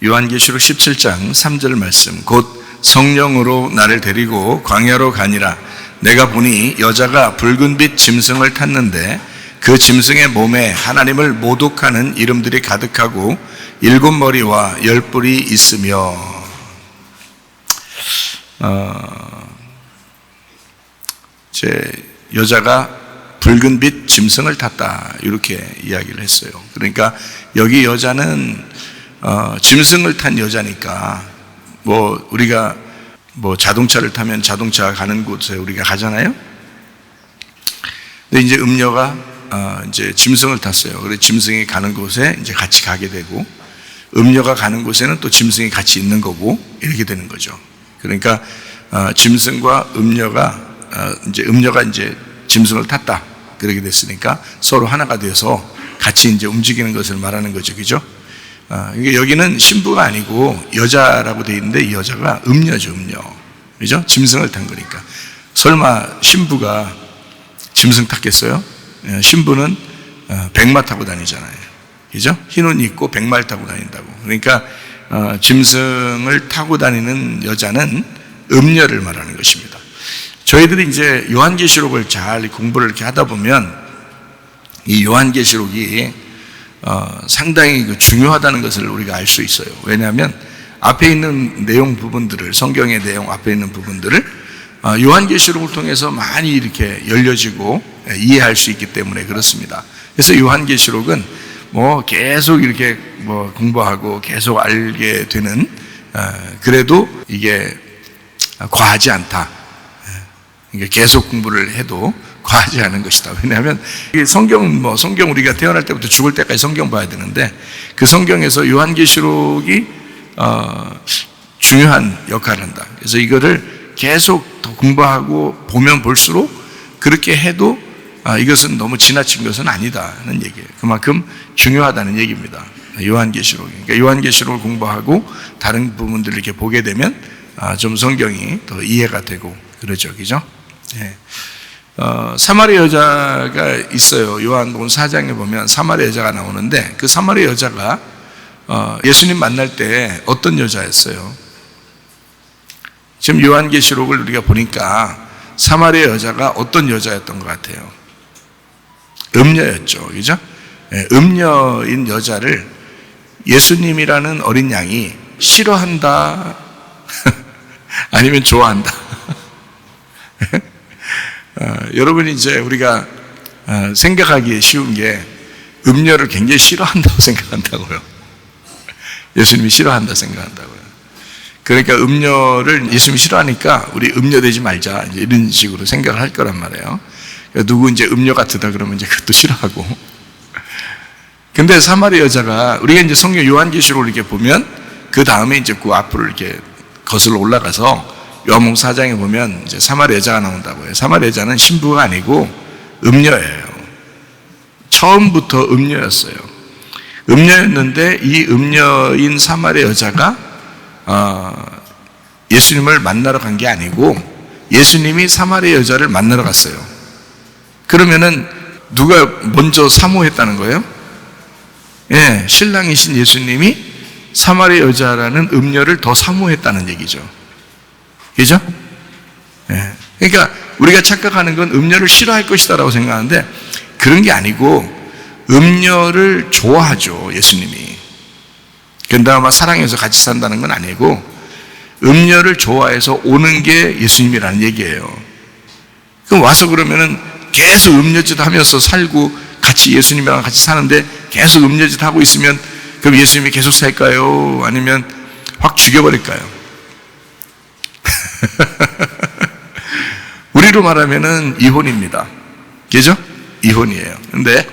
요한계시록 17장 3절 말씀, 곧 성령으로 나를 데리고 광야로 가니라. 내가 보니 여자가 붉은빛 짐승을 탔는데 그 짐승의 몸에 하나님을 모독하는 이름들이 가득하고 7머리와 10뿔이 있으며. 여자가 붉은빛 짐승을 탔다, 이렇게 이야기를 했어요. 그러니까 여기 여자는 짐승을 탄 여자니까, 우리가 자동차를 타면 자동차가 가는 곳에 우리가 가잖아요. 근데 이제 음녀가 이제 짐승을 탔어요. 그래서 짐승이 가는 곳에 이제 같이 가게 되고, 음녀가 가는 곳에는 또 짐승이 같이 있는 거고, 이렇게 되는 거죠. 그러니까 짐승과 음녀가 이제 짐승을 탔다, 그렇게 됐으니까 서로 하나가 돼서 같이 이제 움직이는 것을 말하는 거죠, 그죠? 여기는 신부가 아니고 여자라고 되어 있는데, 이 여자가 음녀죠, 음녀. 그죠? 짐승을 탄 거니까. 설마 신부가 짐승 탔겠어요? 신부는 백마 타고 다니잖아요. 그죠? 흰 옷 입고 백마를 타고 다닌다고. 그러니까 짐승을 타고 다니는 여자는 음녀를 말하는 것입니다. 저희들이 이제 요한계시록을 잘 공부를 이렇게 하다 보면 이 요한계시록이 상당히 중요하다는 것을 우리가 알 수 있어요. 왜냐하면 앞에 있는 내용 부분들을, 성경의 내용 앞에 있는 부분들을 요한계시록을 통해서 많이 이렇게 열려지고 이해할 수 있기 때문에 그렇습니다. 그래서 요한계시록은 계속 이렇게 공부하고 계속 알게 되는, 그래도 이게 과하지 않다. 계속 공부를 해도 과하지 않은 것이다. 왜냐하면 성경 우리가 태어날 때부터 죽을 때까지 성경 봐야 되는데, 그 성경에서 요한계시록이 중요한 역할을 한다. 그래서 이거를 계속 더 공부하고 보면 볼수록 그렇게 해도 이것은 너무 지나친 것은 아니다는 얘기예요. 그만큼 중요하다는 얘기입니다. 요한계시록이. 그러니까 요한계시록을 공부하고 다른 부분들을 이렇게 보게 되면 좀 성경이 더 이해가 되고 그러죠, 그죠? 네. 사마리아 여자가 있어요. 요한복음 4장에 보면 사마리아 여자가 나오는데, 그 사마리아 여자가 예수님 만날 때 어떤 여자였어요? 지금 요한계시록을 우리가 보니까 사마리아 여자가 어떤 여자였던 것 같아요? 음녀였죠, 그죠? 네, 음녀인 여자를 예수님이라는 어린 양이 싫어한다 아니면 좋아한다. 여러분이 이제 우리가 생각하기 쉬운 게 음녀를 굉장히 싫어한다고 생각한다고요. 예수님이 싫어한다 생각한다고요. 그러니까 음녀를 예수님이 싫어하니까 우리 음녀 되지 말자, 이제 이런 식으로 생각을 할 거란 말이에요. 그러니까 누구 이제 음녀 같으다 그러면 이제 그것도 싫어하고. 근데 사마리아 여자가, 우리가 이제 성경 요한계시록을 이렇게 보면 그 다음에 이제 그 앞으로 이렇게 거슬러 올라가서 요한복음 4장에 보면 이제 사마리아 여자가 나온다고요. 사마리아 여자는 신부가 아니고 음녀예요. 처음부터 음녀였어요. 음녀였는데 이 음녀인 사마리아 여자가 예수님을 만나러 간 게 아니고 예수님이 사마리아 여자를 만나러 갔어요. 그러면은 누가 먼저 사모했다는 거예요? 예, 신랑이신 예수님이 사마리아 여자라는 음녀를 더 사모했다는 얘기죠. 그죠? 예. 그러니까 우리가 착각하는 건 음녀를 싫어할 것이다라고 생각하는데 그런 게 아니고 음녀를 좋아하죠, 예수님이. 그런데 아마 사랑해서 같이 산다는 건 아니고 음녀를 좋아해서 오는 게 예수님이라는 얘기예요. 그럼 와서 그러면은 계속 음녀짓 하면서 살고 같이 예수님이랑 같이 사는데 계속 음녀짓 하고 있으면 그럼 예수님이 계속 살까요? 아니면 확 죽여버릴까요? 우리로 말하면은 이혼입니다. 그죠? 이혼이에요. 근데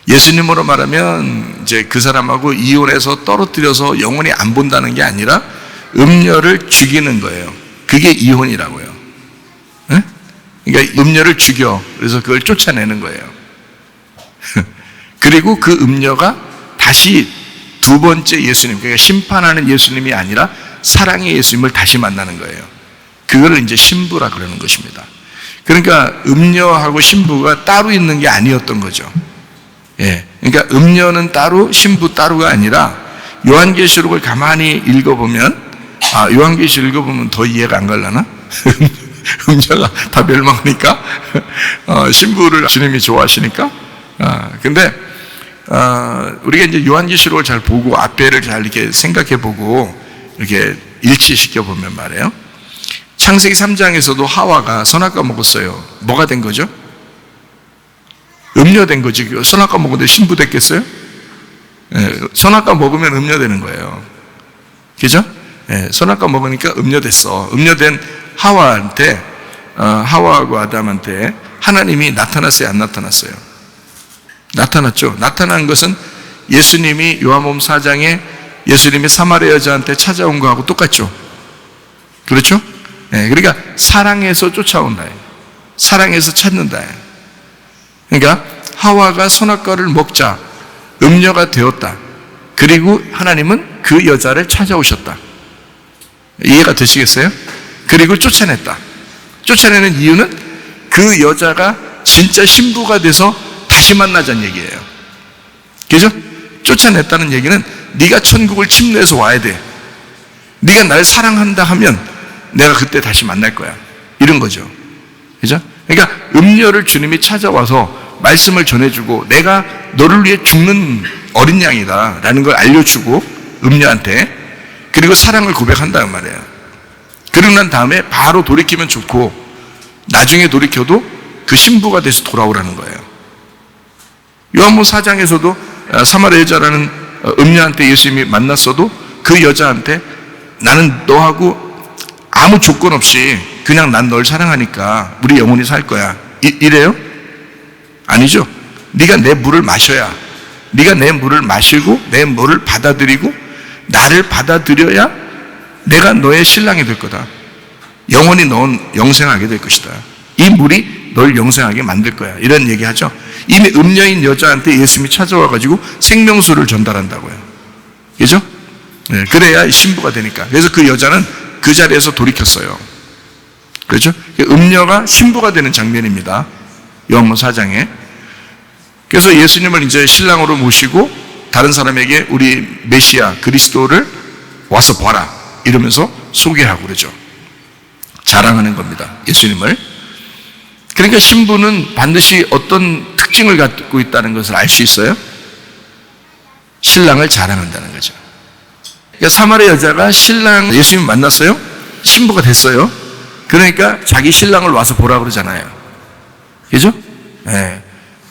예수님으로 말하면 이제 그 사람하고 이혼해서 떨어뜨려서 영원히 안 본다는 게 아니라 음녀를 죽이는 거예요. 그게 이혼이라고요. 네? 그러니까 음녀를 죽여. 그래서 그걸 쫓아내는 거예요. 그리고 그 음녀가 다시 두 번째 예수님, 그러니까 심판하는 예수님이 아니라 사랑의 예수님을 다시 만나는 거예요. 그거를 이제 신부라 그러는 것입니다. 그러니까 음녀하고 신부가 따로 있는 게 아니었던 거죠. 예. 그러니까 음녀는 따로 신부 따로가 아니라 요한계시록을 가만히 읽어보면, 요한계시록 읽어보면 더 이해가 안 가려나? 음녀가 다 멸망하니까, 신부를 주님이 좋아하시니까. 근데 우리가 이제 요한계시록을 잘 보고 앞에를 잘 이렇게 생각해보고 이렇게 일치시켜 보면 말이에요. 창세기 3장에서도 하와가 선악과 먹었어요. 뭐가 된 거죠? 음녀된 거지. 선악과 먹었는데 신부 됐겠어요? 선악과 먹으면 음녀되는 거예요. 그죠? 선악과 먹으니까 음녀됐어. 음녀된 하와한테, 하와하고 아담한테 하나님이 나타났어요? 안 나타났어요? 나타났죠. 나타난 것은 예수님이 요한복음 4장에 예수님이 사마리아 여자한테 찾아온 거하고 똑같죠. 그렇죠? 그러니까 사랑해서 쫓아온다. 사랑해서 찾는다. 그러니까 하와가 선악과를 먹자 음녀가 되었다. 그리고 하나님은 그 여자를 찾아오셨다. 이해가 되시겠어요? 그리고 쫓아냈다. 쫓아내는 이유는 그 여자가 진짜 신부가 돼서 다시 만나자는 얘기예요. 그죠? 쫓아냈다는 얘기는 네가 천국을 침노해서 와야 돼. 네가 날 사랑한다 하면 내가 그때 다시 만날 거야. 이런 거죠. 그죠? 그러니까 음녀를 주님이 찾아와서 말씀을 전해주고 내가 너를 위해 죽는 어린 양이다 라는 걸 알려주고 음녀한테, 그리고 사랑을 고백한다는 말이에요. 그러고 난 다음에 바로 돌이키면 좋고 나중에 돌이켜도 그 신부가 돼서 돌아오라는 거예요. 요한복음 4장에서도 사마리아 여자라는 음녀한테 예수님이 만났어도 그 여자한테 나는 너하고 아무 조건 없이 그냥 난 널 사랑하니까 우리 영혼이 살 거야. 이래요? 아니죠. 네가 내 물을 마셔야, 네가 내 물을 마시고 내 물을 받아들이고 나를 받아들여야 내가 너의 신랑이 될 거다. 영원히 넌 영생하게 될 것이다. 이 물이 널 영생하게 만들 거야. 이런 얘기하죠. 이미 음녀인 여자한테 예수님이 찾아와가지고 생명수를 전달한다고요. 그죠? 그래야 신부가 되니까. 그래서 그 여자는 그 자리에서 돌이켰어요. 그렇죠? 음녀가 신부가 되는 장면입니다. 요한복음 4장에. 그래서 예수님을 이제 신랑으로 모시고 다른 사람에게 우리 메시아 그리스도를 와서 봐라 이러면서 소개하고 그러죠. 자랑하는 겁니다. 예수님을. 그러니까 신부는 반드시 어떤 특징을 갖고 있다는 것을 알 수 있어요. 신랑을 자랑한다는 거죠. 그러니까 사마리아 여자가 신랑 예수님 만났어요. 신부가 됐어요. 그러니까 자기 신랑을 와서 보라 그러잖아요. 그죠?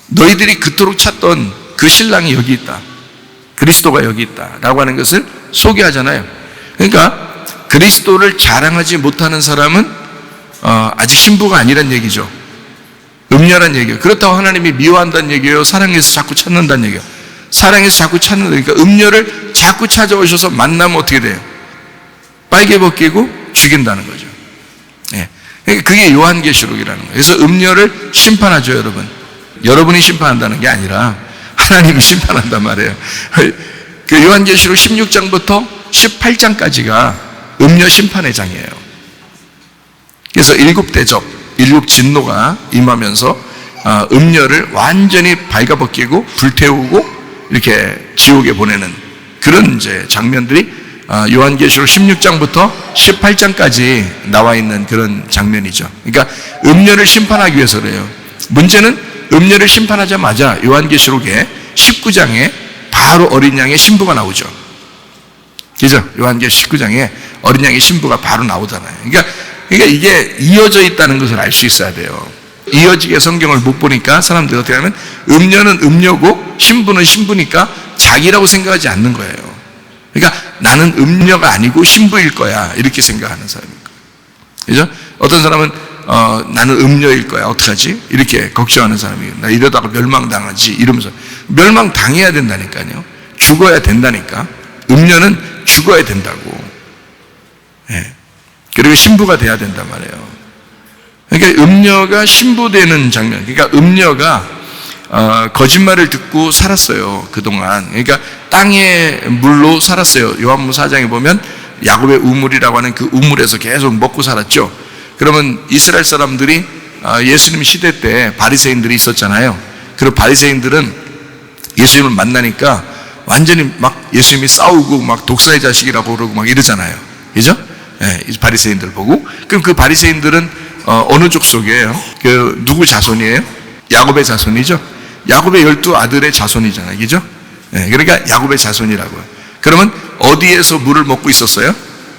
너희들이 그토록 찾던 그 신랑이 여기 있다. 그리스도가 여기 있다. 라고 하는 것을 소개하잖아요. 그러니까 그리스도를 자랑하지 못하는 사람은 아직 신부가 아니란 얘기죠. 음녀란 얘기예요. 그렇다고 하나님이 미워한다는 얘기예요? 사랑해서 자꾸 찾는다는 얘기예요? 사랑해서 자꾸 찾는다. 그러니까 음녀를 자꾸 찾아오셔서 만나면 어떻게 돼요? 빨개 벗기고 죽인다는 거죠. 그러니까 그게 요한계시록이라는 거예요. 그래서 음녀를 심판하죠, 여러분. 여러분이 심판한다는 게 아니라 하나님이 심판한단 말이에요. 그 요한계시록 16장부터 18장까지가 음녀 심판의 장이에요. 그래서 일곱 대접, 일곱 진노가 임하면서 음녀를 완전히 발가벗기고 불태우고 이렇게 지옥에 보내는 그런 이제 장면들이 요한계시록 16장부터 18장까지 나와 있는 그런 장면이죠. 그러니까 음녀를 심판하기 위해서 그래요. 문제는 음녀를 심판하자마자 요한계시록에 19장에 바로 어린 양의 신부가 나오죠. 그죠? 요한계시록 19장에 어린 양의 신부가 바로 나오잖아요. 그러니까 이게 이어져 있다는 것을 알 수 있어야 돼요. 이어지게 성경을 못 보니까 사람들이 어떻게 하면 음녀는 음녀고 신부는 신부니까 자기라고 생각하지 않는 거예요. 그러니까 나는 음녀가 아니고 신부일 거야 이렇게 생각하는 사람입니다. 그죠? 어떤 사람은 나는 음녀일 거야 어떡하지? 이렇게 걱정하는 사람이에요. 나 이러다가 멸망당하지 이러면서 멸망당해야 된다니까요. 죽어야 된다니까. 음녀는 죽어야 된다고. 그리고 신부가 돼야 된단 말이에요. 그러니까 음녀가 신부되는 장면. 그러니까 음녀가 거짓말을 듣고 살았어요. 그동안. 그러니까 땅의 물로 살았어요. 요한복음 4장에 보면 야곱의 우물이라고 하는 그 우물에서 계속 먹고 살았죠. 그러면 이스라엘 사람들이 예수님 시대 때 바리새인들이 있었잖아요. 그리고 바리새인들은 예수님을 만나니까 완전히 막 예수님이 싸우고 막 독사의 자식이라고 그러고 막 이러잖아요. 그죠? 예, 바리새인들 보고. 그럼 그 바리새인들은 어느 족속이에요? 그 누구 자손이에요? 야곱의 자손이죠. 야곱의 12아들의 자손이잖아요. 그죠? 예, 그러니까 야곱의 자손이라고요. 그러면 어디에서 물을 먹고 있었어요?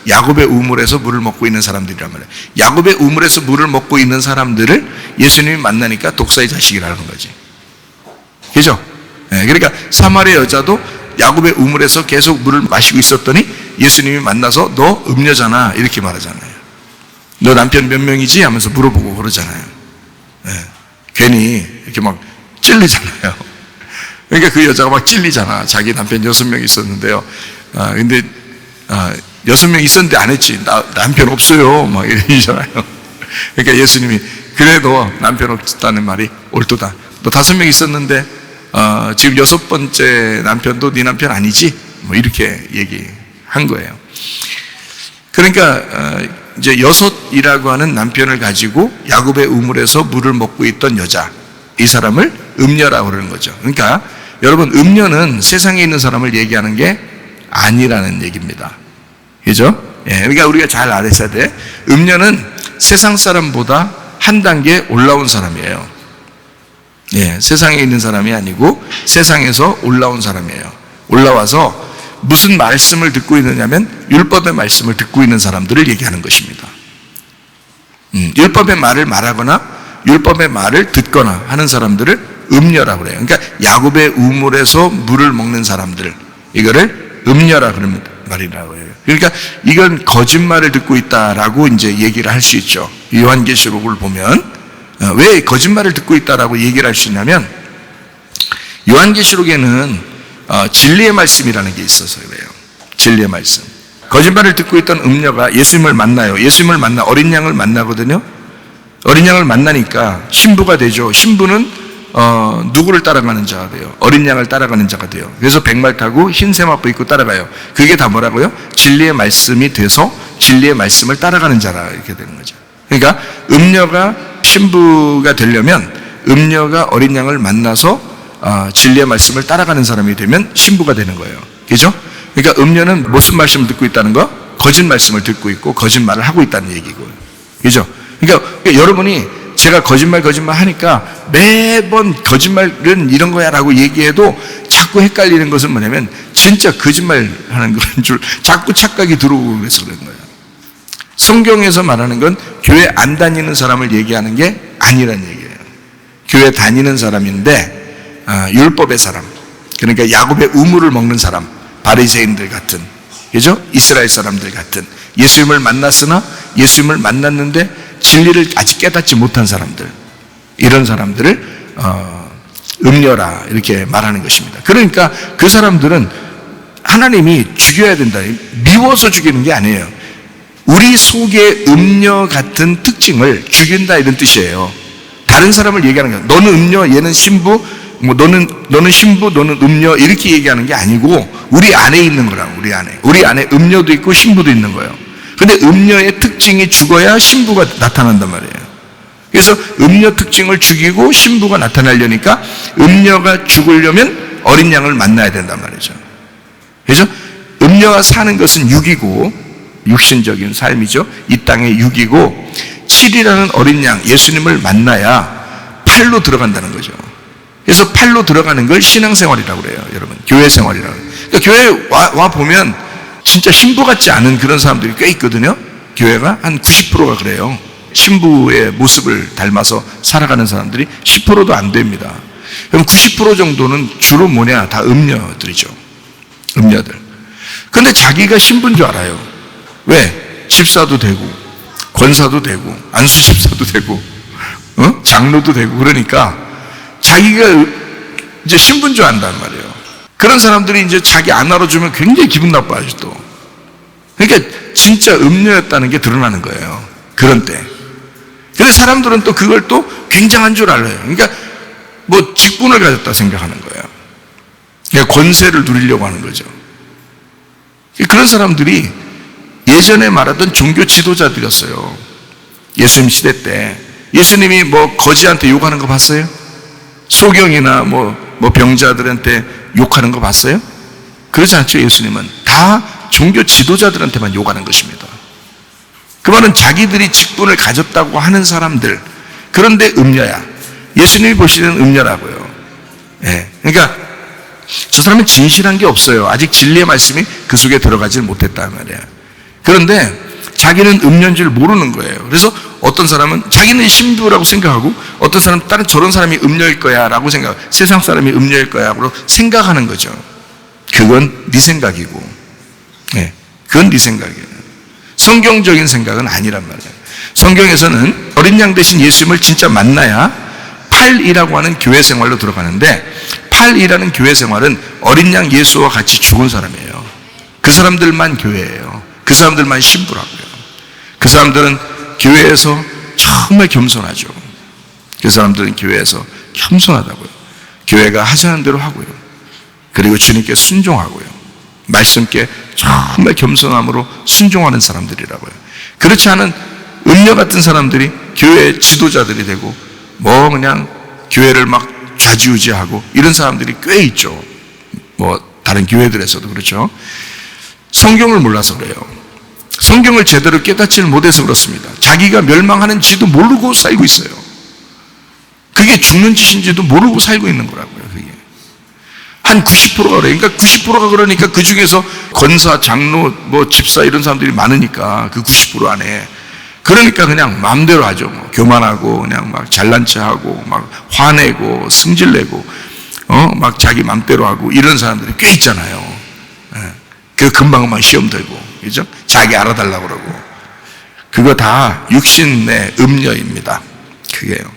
야곱의 우물에서 물을 먹고 있는 사람들이란 말이에요. 야곱의 우물에서 물을 먹고 있는 사람들을 예수님이 만나니까 독사의 자식이라는 거지. 그죠? 예, 그러니까 사마리아 여자도 야곱의 우물에서 계속 물을 마시고 있었더니 예수님이 만나서 너 음녀잖아 이렇게 말하잖아요. 너 남편 몇 명이지? 하면서 물어보고 그러잖아요. 예, 괜히 이렇게 막 찔리잖아요. 그러니까 그 여자가 막 찔리잖아. 자기 남편 6명 있었는데요. 근데 6명 있었는데 안 했지. 나 남편 없어요. 막 이러잖아요. 그러니까 예수님이 그래 너 남편 없다는 말이 옳도다. 너 5명 있었는데 지금 6번째 남편도 네 남편 아니지? 뭐 이렇게 얘기한 거예요. 그러니까 이제 6이라고 하는 남편을 가지고 야곱의 우물에서 물을 먹고 있던 여자, 이 사람을 음녀라고 그러는 거죠. 그러니까 여러분, 음녀는 세상에 있는 사람을 얘기하는 게 아니라는 얘기입니다. 그죠? 예, 그러니까 우리가 잘 알아야 돼. 음녀는 세상 사람보다 한 단계 올라온 사람이에요. 예, 세상에 있는 사람이 아니고 세상에서 올라온 사람이에요. 올라와서 무슨 말씀을 듣고 있느냐면 율법의 말씀을 듣고 있는 사람들을 얘기하는 것입니다. 율법의 말을 말하거나 율법의 말을 듣거나 하는 사람들을 음녀라고 그래요. 그러니까 야곱의 우물에서 물을 먹는 사람들, 이거를 음녀라 그런 말이라고 해요. 그러니까 이건 거짓말을 듣고 있다라고 이제 얘기를 할 수 있죠. 요한계시록을 보면 왜 거짓말을 듣고 있다라고 얘기를 할 수 있냐면 요한계시록에는 진리의 말씀이라는 게 있어서 그래요. 진리의 말씀. 거짓말을 듣고 있던 음녀가 예수님을 만나요. 예수님을 만나 어린 양을 만나거든요. 어린 양을 만나니까 신부가 되죠. 신부는 누구를 따라가는 자가 돼요? 어린 양을 따라가는 자가 돼요. 그래서 백말 타고 흰 세마포 입고 따라가요. 그게 다 뭐라고요? 진리의 말씀이 돼서 진리의 말씀을 따라가는 자라 이렇게 되는 거죠. 그러니까 음녀가 신부가 되려면 음녀가 어린 양을 만나서 진리의 말씀을 따라가는 사람이 되면 신부가 되는 거예요. 그죠? 그러니까 음녀는 무슨 말씀을 듣고 있다는 거? 거짓 말씀을 듣고 있고 거짓말을 하고 있다는 얘기고요. 그죠? 그러니까 여러분이 제가 거짓말 하니까 매번 거짓말은 이런 거야 라고 얘기해도 자꾸 헷갈리는 것은 뭐냐면 진짜 거짓말 하는 건 줄 자꾸 착각이 들어오고 그래서 그런 거예요. 성경에서 말하는 건 교회 안 다니는 사람을 얘기하는 게 아니란 얘기예요. 교회 다니는 사람인데 율법의 사람, 그러니까 야곱의 우물을 먹는 사람, 바리새인들 같은, 그죠? 이스라엘 사람들 같은, 예수님을 만났으나 예수님을 만났는데 진리를 아직 깨닫지 못한 사람들, 이런 사람들을 음녀라 이렇게 말하는 것입니다. 그러니까 그 사람들은 하나님이 죽여야 된다, 미워서 죽이는 게 아니에요. 우리 속에 음녀 같은 특징을 죽인다 이런 뜻이에요. 다른 사람을 얘기하는 거예요. 너는 음녀, 얘는 신부, 뭐 너는 신부, 너는 음녀 이렇게 얘기하는 게 아니고 우리 안에 있는 거라고. 우리 안에 음녀도 있고 신부도 있는 거예요. 근데 음녀의 특징이 죽어야 신부가 나타난단 말이에요. 그래서 음녀 특징을 죽이고 신부가 나타나려니까 음녀가 죽으려면 어린 양을 만나야 된단 말이죠. 그래서 음녀가 사는 것은 육이고, 육신적인 삶이죠. 이 땅의 육이고, 7이라는 어린 양 예수님을 만나야 8로 들어간다는 거죠. 그래서 8로 들어가는 걸 신앙생활이라고 그래요. 여러분, 교회 생활이라고 해요. 그러니까 교회에 와 보면 진짜 신부 같지 않은 그런 사람들이 꽤 있거든요. 교회가 한 90%가 그래요. 신부의 모습을 닮아서 살아가는 사람들이 10%도 안 됩니다. 그럼 90% 정도는 주로 뭐냐? 다 음녀들이죠. 음녀들. 근데 자기가 신부인 줄 알아요. 왜? 집사도 되고 권사도 되고 안수 집사도 되고 장로도 되고 그러니까 자기가 이제 신부인 줄 안단 말이에요. 그런 사람들이 이제 자기 안 알아주면 굉장히 기분 나빠요, 또. 그러니까 진짜 음녀였다는 게 드러나는 거예요. 그런 때. 근데 사람들은 또 그걸 또 굉장한 줄 알아요. 그러니까 뭐 직분을 가졌다 생각하는 거예요. 그러니까 권세를 누리려고 하는 거죠. 그런 사람들이 예전에 말하던 종교 지도자들이었어요. 예수님 시대 때. 예수님이 뭐 거지한테 욕하는 거 봤어요? 소경이나 뭐 병자들한테 욕하는 거 봤어요? 그렇지 않죠? 예수님은 다 종교 지도자들한테만 요구하는 것입니다. 그 말은 자기들이 직분을 가졌다고 하는 사람들, 그런데 음녀야. 예수님이 보시는 음녀라고요. 예. 그러니까 저 사람은 진실한 게 없어요. 아직 진리의 말씀이 그 속에 들어가지 못했단 말이에요. 그런데 자기는 음녀인 줄 모르는 거예요. 그래서 어떤 사람은 자기는 신부라고 생각하고, 어떤 사람은 다른 저런 사람이 음녀일 거야 라고 생각하고, 세상 사람이 음녀일 거야 라고 생각하는 거죠. 그건 네 생각이고, 예, 그건 네 생각이에요. 성경적인 생각은 아니란 말이에요. 성경에서는 어린 양 대신 예수님을 진짜 만나야 8이라고 하는 교회 생활로 들어가는데, 8이라는 교회 생활은 어린 양 예수와 같이 죽은 사람이에요. 그 사람들만 교회예요. 그 사람들만 신부라고요. 그 사람들은 교회에서 정말 겸손하죠. 그 사람들은 교회에서 겸손하다고요. 교회가 하자는 대로 하고요. 그리고 주님께 순종하고요. 말씀께 정말 겸손함으로 순종하는 사람들이라고요. 그렇지 않은 음녀 같은 사람들이 교회 지도자들이 되고, 뭐 그냥 교회를 막 좌지우지하고 이런 사람들이 꽤 있죠. 뭐 다른 교회들에서도 그렇죠. 성경을 몰라서 그래요. 성경을 제대로 깨닫지를 못해서 그렇습니다. 자기가 멸망하는지도 모르고 살고 있어요. 그게 죽는 짓인지도 모르고 살고 있는 거라고요. 그게 한 90%가 그래요. 그러니까 90%가 그러니까 그 중에서 권사, 장로, 뭐 집사 이런 사람들이 많으니까 그 90% 안에, 그러니까 그냥 마음대로 하죠. 뭐 교만하고 그냥 막 잘난 척하고 막 화내고 승질내고 막 자기 마음대로 하고 이런 사람들이 꽤 있잖아요. 그 금방금방 시험 들고, 그죠? 자기 알아달라고 그러고. 그거 다 육신의 음녀입니다. 그게요.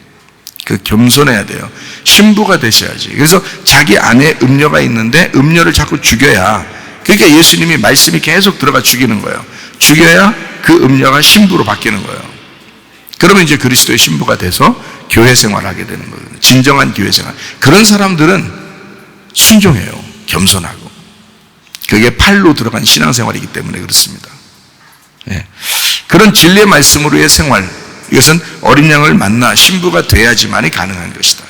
그 겸손해야 돼요. 신부가 되셔야지. 그래서 자기 안에 음녀가 있는데 음녀를 자꾸 죽여야, 그러니까 예수님이 말씀이 계속 들어가 죽이는 거예요. 죽여야 그 음녀가 신부로 바뀌는 거예요. 그러면 이제 그리스도의 신부가 돼서 교회 생활을 하게 되는 거예요. 진정한 교회 생활. 그런 사람들은 순종해요. 겸손하고. 그게 팔로 들어간 신앙생활이기 때문에 그렇습니다. 예. 그런 진리의 말씀으로의 생활, 이것은 어린 양을 만나 신부가 돼야지만이 가능한 것이다.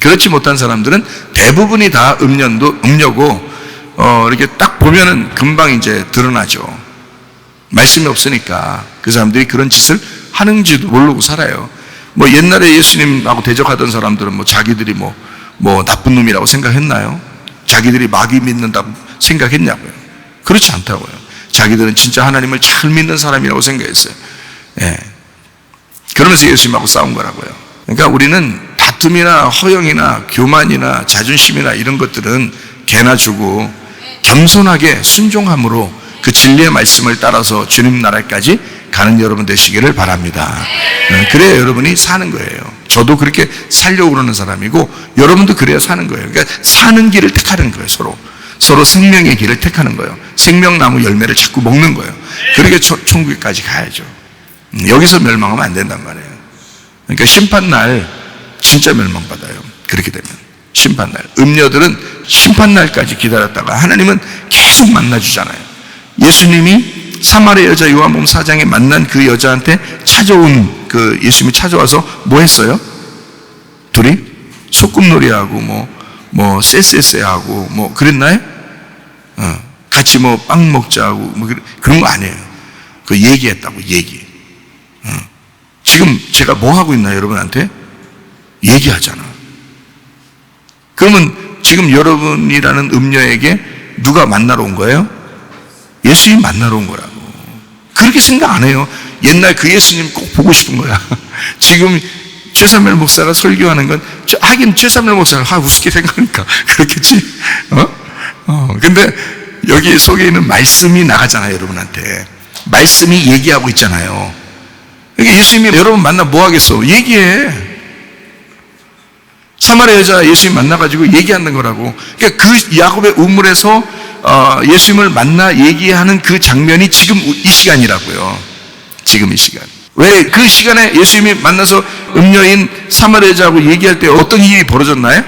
그렇지 못한 사람들은 대부분이 다 음녀고, 이렇게 딱 보면은 금방 이제 드러나죠. 말씀이 없으니까 그 사람들이 그런 짓을 하는지도 모르고 살아요. 뭐 옛날에 예수님하고 대적하던 사람들은 뭐 자기들이 뭐 나쁜 놈이라고 생각했나요? 자기들이 마귀 믿는다고 생각했냐고요? 그렇지 않다고요. 자기들은 진짜 하나님을 잘 믿는 사람이라고 생각했어요. 예. 그러면서 예수님하고 싸운 거라고요. 그러니까 우리는 다툼이나 허영이나 교만이나 자존심이나 이런 것들은 개나 주고, 겸손하게 순종함으로 그 진리의 말씀을 따라서 주님 나라까지 가는 여러분 되시기를 바랍니다. 그래야 여러분이 사는 거예요. 저도 그렇게 살려고 그러는 사람이고, 여러분도 그래야 사는 거예요. 그러니까 사는 길을 택하는 거예요. 서로 생명의 길을 택하는 거예요. 생명나무 열매를 자꾸 먹는 거예요. 그렇게 천국까지 가야죠. 여기서 멸망하면 안 된단 말이에요. 그러니까 심판날 진짜 멸망받아요. 그렇게 되면 심판날. 음녀들은 심판날까지 기다렸다가 하나님은 계속 만나주잖아요. 예수님이 사마리아 여자 요한복음 4장에 만난 그 여자한테 찾아온 그 예수님이 찾아와서 뭐 했어요? 둘이 소꿉놀이하고 뭐 쎄쎄쎄하고 뭐 그랬나요? 같이 뭐 빵 먹자고 뭐 그런 거 아니에요. 그 얘기했다고, 얘기. 지금 제가 뭐 하고 있나요, 여러분한테? 얘기하잖아. 그러면 지금 여러분이라는 음녀에게 누가 만나러 온 거예요? 예수님 만나러 온 거라고. 그렇게 생각 안 해요. 옛날 그 예수님 꼭 보고 싶은 거야. 지금 최삼일 목사가 설교하는 건, 하긴 최삼일 목사가 우습게 생각하니까 그렇겠지. 근데 여기 속에 있는 말씀이 나가잖아요, 여러분한테. 말씀이 얘기하고 있잖아요. 그러니까 예수님이 여러분 만나 뭐 하겠어? 얘기해. 사마리아 여자 예수님 만나가지고 얘기하는 거라고. 그러니까 그 야곱의 우물에서 예수님을 만나 얘기하는 그 장면이 지금 이 시간이라고요. 지금 이 시간. 왜 그 시간에 예수님이 만나서 음녀인 사마리아 여자하고 얘기할 때 어떤 일이 벌어졌나요?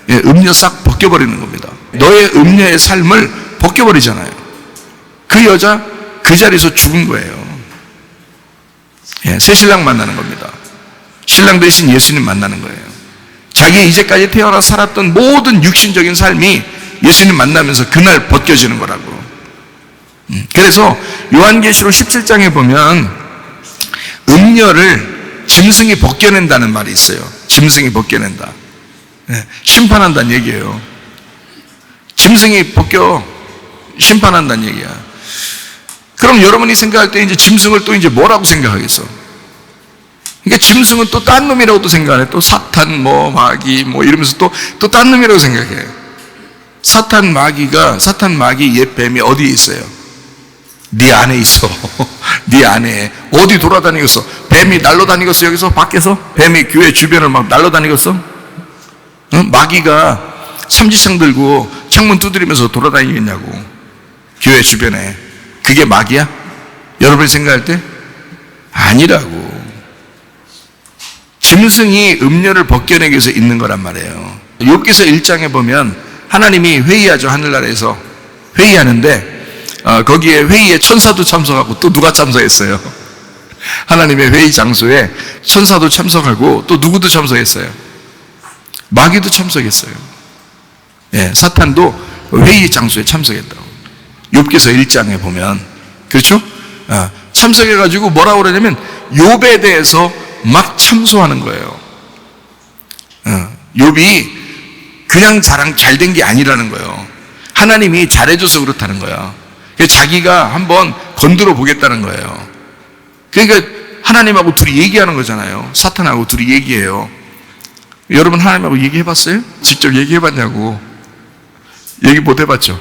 예, 음녀 싹 벗겨버리는 겁니다. 너의 음녀의 삶을 벗겨버리잖아요. 그 여자 그 자리에서 죽은 거예요. 예, 새 신랑 만나는 겁니다. 신랑 대신 예수님 만나는 거예요. 자기 이제까지 태어나 살았던 모든 육신적인 삶이 예수님 만나면서 그날 벗겨지는 거라고. 그래서 요한계시록 17장에 보면 음녀를 짐승이 벗겨낸다는 말이 있어요. 짐승이 벗겨낸다. 심판한다는 얘기예요. 짐승이 벗겨 심판한다는 얘기야. 그럼 여러분이 생각할 때 이제 짐승을 또 이제 뭐라고 생각하겠어? 그러니까 짐승은 또 딴 놈이라고도 생각해. 또 사탄, 뭐 마귀, 뭐 이러면서 또 딴 놈이라고 생각해. 사탄 마귀 옛 뱀이 어디에 있어요? 네 안에 있어. 네 안에. 어디 돌아다니겠어? 뱀이 날아다니겠어? 여기서 밖에서? 뱀이 교회 주변을 막 날아다니겠어? 응? 마귀가 삼지창 들고 창문 두드리면서 돌아다니겠냐고. 교회 주변에. 그게 마귀야? 여러분이 생각할 때? 아니라고. 짐승이 음녀를 벗겨내기 위해서 있는 거란 말이에요. 욥기서 1장에 보면 하나님이 회의하죠. 하늘나라에서 회의하는데 거기에 회의에 천사도 참석하고 또 누가 참석했어요? 하나님의 회의 장소에 천사도 참석하고 또 누구도 참석했어요? 마귀도 참석했어요. 예, 사탄도 회의 장소에 참석했다고. 욥기서 1장에 보면 그렇죠? 참석해가지고 뭐라고 그러냐면 욥에 대해서 막 참소하는 거예요. 욥이 그냥 잘된 게 아니라는 거예요. 하나님이 잘해줘서 그렇다는 거야. 자기가 한번 건드려 보겠다는 거예요. 그러니까 하나님하고 둘이 얘기하는 거잖아요. 사탄하고 둘이 얘기해요. 여러분 하나님하고 얘기해봤어요? 직접 얘기해봤냐고. 얘기 못 해봤죠?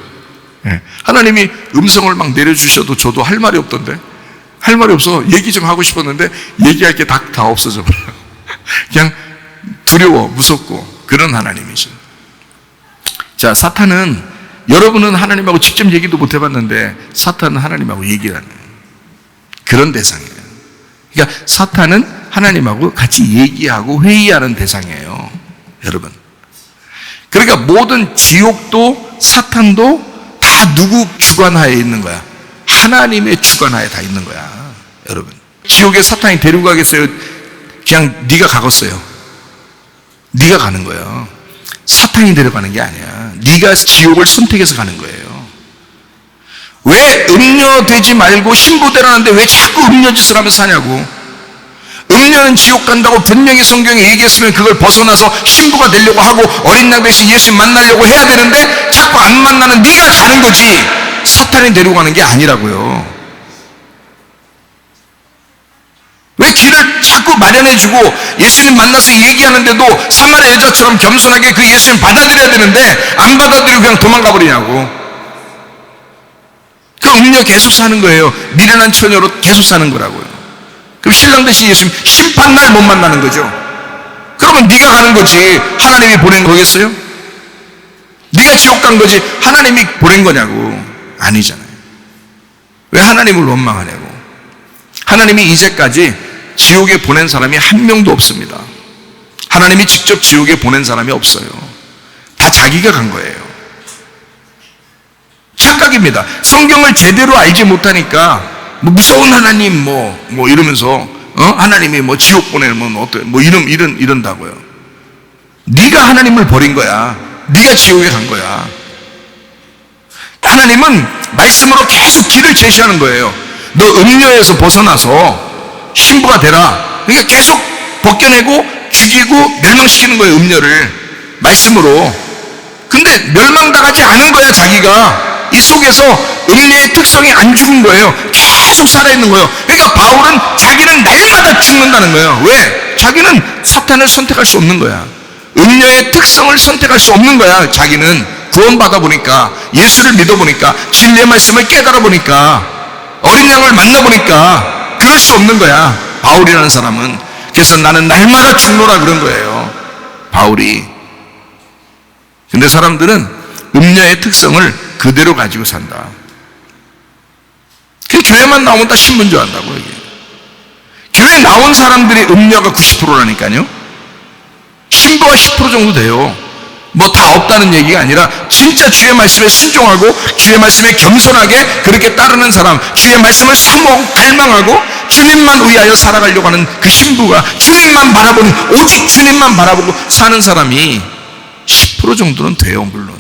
네. 하나님이 음성을 막 내려주셔도 저도 할 말이 없던데. 할 말이 없어. 얘기 좀 하고 싶었는데 얘기할 게 다 없어져 버려요. 그냥 두려워, 무섭고 그런 하나님이죠. 자, 사탄은 여러분은 하나님하고 직접 얘기도 못 해봤는데 사탄은 하나님하고 얘기하는 그런 대상이에요. 그러니까 사탄은 하나님하고 같이 얘기하고 회의하는 대상이에요. 여러분. 그러니까 모든 지옥도 사탄도 다 누구 주관하에 있는 거야? 하나님의 주관하에 다 있는 거야. 여러분. 지옥에 사탄이 데리고 가겠어요? 그냥 네가 가겠어요. 네가 가는 거예요. 사탄이 데려가는 게 아니야. 네가 지옥을 선택해서 가는 거예요. 왜 음녀되지 말고 신부되라는데 왜 자꾸 음녀짓을 하면서 사냐고. 음녀는 지옥 간다고 분명히 성경에 얘기했으면 그걸 벗어나서 신부가 되려고 하고 어린 양 대신 예수 만나려고 해야 되는데 자꾸 안 만나는 네가 가는 거지 사탄이 데리고 가는 게 아니라고요. 왜 길을 자꾸 마련해주고 예수님 만나서 얘기하는데도 사마리아 여자처럼 겸손하게 그 예수님 받아들여야 되는데 안 받아들이고 그냥 도망가 버리냐고. 그 음녀 계속 사는 거예요. 미련한 처녀로 계속 사는 거라고요. 그럼 신랑 대신 예수님 심판날 못 만나는 거죠. 그러면 네가 가는 거지 하나님이 보낸 거겠어요? 네가 지옥 간 거지 하나님이 보낸 거냐고. 아니잖아요. 왜 하나님을 원망하냐고. 하나님이 이제까지 지옥에 보낸 사람이 한 명도 없습니다. 하나님이 직접 지옥에 보낸 사람이 없어요. 다 자기가 간 거예요. 착각입니다. 성경을 제대로 알지 못하니까 무서운 하나님 뭐 이러면서 하나님이 뭐 지옥 보내면 어때? 뭐 이런다고요. 네가 하나님을 버린 거야. 네가 지옥에 간 거야. 하나님은 말씀으로 계속 길을 제시하는 거예요. 너 음녀에서 벗어나서 신부가 되라. 그러니까 계속 벗겨내고 죽이고 멸망시키는 거예요. 음녀를 말씀으로. 근데 멸망당하지 않은 거야. 자기가 이 속에서 음녀의 특성이 안 죽은 거예요. 계속 살아있는 거예요. 그러니까 바울은 자기는 날마다 죽는다는 거예요. 왜? 자기는 사탄을 선택할 수 없는 거야. 음녀의 특성을 선택할 수 없는 거야. 자기는 구원받아 보니까, 예수를 믿어 보니까, 진리의 말씀을 깨달아 보니까, 어린 양을 만나 보니까 그럴 수 없는 거야. 바울이라는 사람은. 그래서 나는 날마다 죽노라 그런 거예요. 바울이. 근데 사람들은 음녀의 특성을 그대로 가지고 산다. 그 교회만 나오면 다 신분 줄 안다고. 이게. 교회 나온 사람들이 음녀가 90%라니까요. 신부가 10% 정도 돼요. 뭐 다 없다는 얘기가 아니라 진짜 주의 말씀에 순종하고 주의 말씀에 겸손하게 그렇게 따르는 사람, 주의 말씀을 사모하고 갈망하고 주님만 위하여 살아가려고 하는 그 신부가 주님만 바라보는, 오직 주님만 바라보고 사는 사람이 10% 정도는 돼요. 물론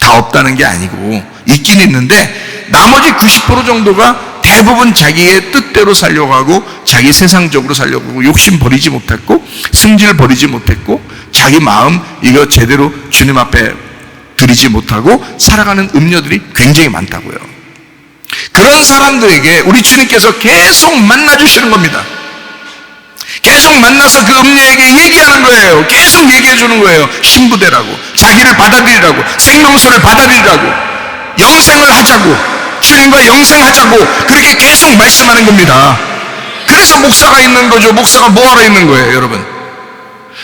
다 없다는 게 아니고 있긴 있는데 나머지 90% 정도가 대부분 자기의 뜻대로 살려고 하고 자기 세상적으로 살려고 하고 욕심 버리지 못했고 승질 버리지 못했고 자기 마음 이거 제대로 주님 앞에 드리지 못하고 살아가는 음녀들이 굉장히 많다고요. 그런 사람들에게 우리 주님께서 계속 만나주시는 겁니다. 계속 만나서 그 음녀에게 얘기하는 거예요. 계속 얘기해 주는 거예요. 신부되라고, 자기를 받아들이라고, 생명수를 받아들이라고, 영생을 하자고, 주님과 영생하자고 그렇게 계속 말씀하는 겁니다. 그래서 목사가 있는 거죠. 목사가 뭐하러 있는 거예요, 여러분?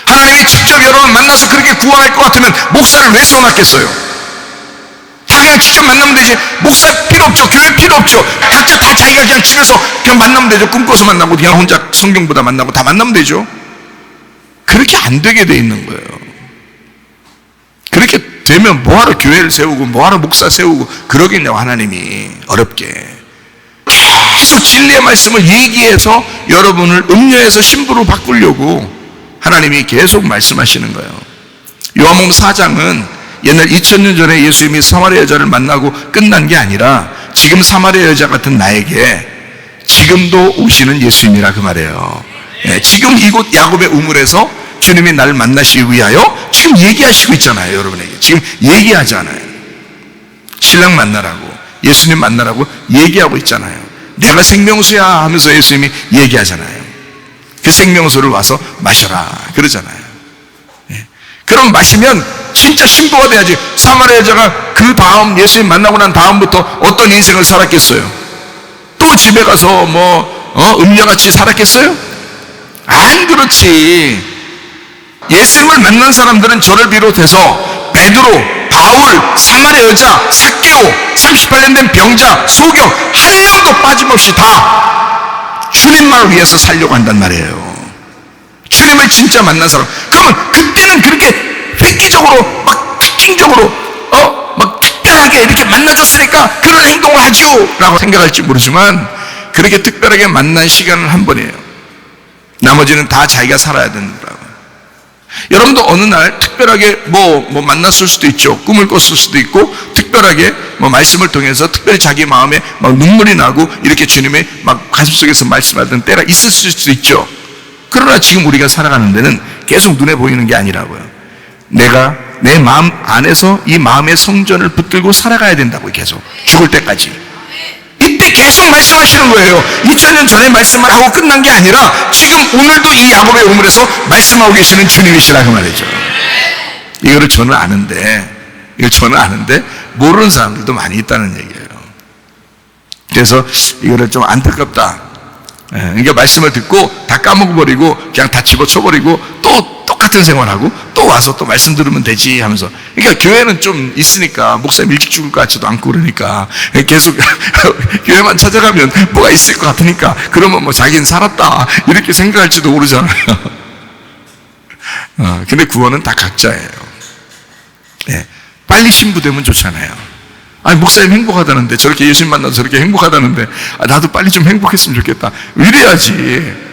하나님이 직접 여러분 만나서 그렇게 구원할 것 같으면 목사를 왜 써놨겠어요? 자기가 직접 만나면 되지. 목사 필요 없죠. 교회 필요 없죠. 각자 다 자기가 그냥 집에서 그냥 만나면 되죠. 꿈꿔서 만나고 그냥 혼자 성경보다 만나고 다 만나면 되죠. 그렇게 안 되게 돼 있는 거예요. 그렇게 되면 뭐하러 교회를 세우고 뭐하러 목사 세우고 그러겠냐고. 하나님이 어렵게 계속 진리의 말씀을 얘기해서 여러분을 음녀에서 신부로 바꾸려고 하나님이 계속 말씀하시는 거예요. 요한복음 4장은 옛날 2000년 전에 예수님이 사마리아 여자를 만나고 끝난 게 아니라 지금 사마리아 여자 같은 나에게 지금도 오시는 예수님이라 그 말이에요. 지금 이곳 야곱의 우물에서 주님이 나를 만나시기 위하여 지금 얘기하시고 있잖아요. 여러분에게 지금 얘기하잖아요. 신랑 만나라고, 예수님 만나라고 얘기하고 있잖아요. 내가 생명수야 하면서 예수님이 얘기하잖아요. 그 생명수를 와서 마셔라 그러잖아요. 그럼 마시면 진짜 신부가 돼야지. 사마리아 여자가 그 다음 예수님 만나고 난 다음부터 어떤 인생을 살았겠어요? 또 집에 가서 음녀같이 살았겠어요? 안 그렇지. 예수님을 만난 사람들은 저를 비롯해서 베드로, 바울, 사마리아 여자, 삭개오, 38년 된 병자, 소경 한 명도 빠짐없이 다 주님만을 위해서 살려고 한단 말이에요. 주님을 진짜 만난 사람. 그러면 그때는 그렇게 획기적으로 막 특징적으로 막 특별하게 이렇게 만나줬으니까 그런 행동을 하죠 라고 생각할지 모르지만 그렇게 특별하게 만난 시간은 한 번이에요. 나머지는 다 자기가 살아야 된다고. 여러분도 어느 날 특별하게 뭐 만났을 수도 있죠. 꿈을 꿨을 수도 있고 특별하게 말씀을 통해서 특별히 자기 마음에 막 눈물이 나고 이렇게 주님의 막 가슴속에서 말씀하던 때가 있었을 수도 있죠. 그러나 지금 우리가 살아가는 데는 계속 눈에 보이는 게 아니라고요. 내가 내 마음 안에서 이 마음의 성전을 붙들고 살아가야 된다고요. 계속 죽을 때까지. 이때 계속 말씀하시는 거예요. 2000년 전에 말씀을 하고 끝난 게 아니라 지금 오늘도 이 야곱의 우물에서 말씀하고 계시는 주님이시라 그 말이죠. 이거를 저는 아는데 모르는 사람들도 많이 있다는 얘기예요. 그래서 이거를 좀 안타깝다. 그러니까 말씀을 듣고 다 까먹어버리고 그냥 다 집어쳐버리고 또 똑같은 생활하고 또 와서 또 말씀 들으면 되지 하면서. 그러니까 교회는 좀 있으니까 목사님 일찍 죽을 것 같지도 않고 그러니까 계속 교회만 찾아가면 뭐가 있을 것 같으니까 그러면 자기는 살았다 이렇게 생각할지도 모르잖아요. 근데 구원은 다 각자예요. 빨리 신부되면 좋잖아요. 아니 목사님 행복하다는데 저렇게 예수님 만나서 저렇게 행복하다는데 나도 빨리 좀 행복했으면 좋겠다 이래야지.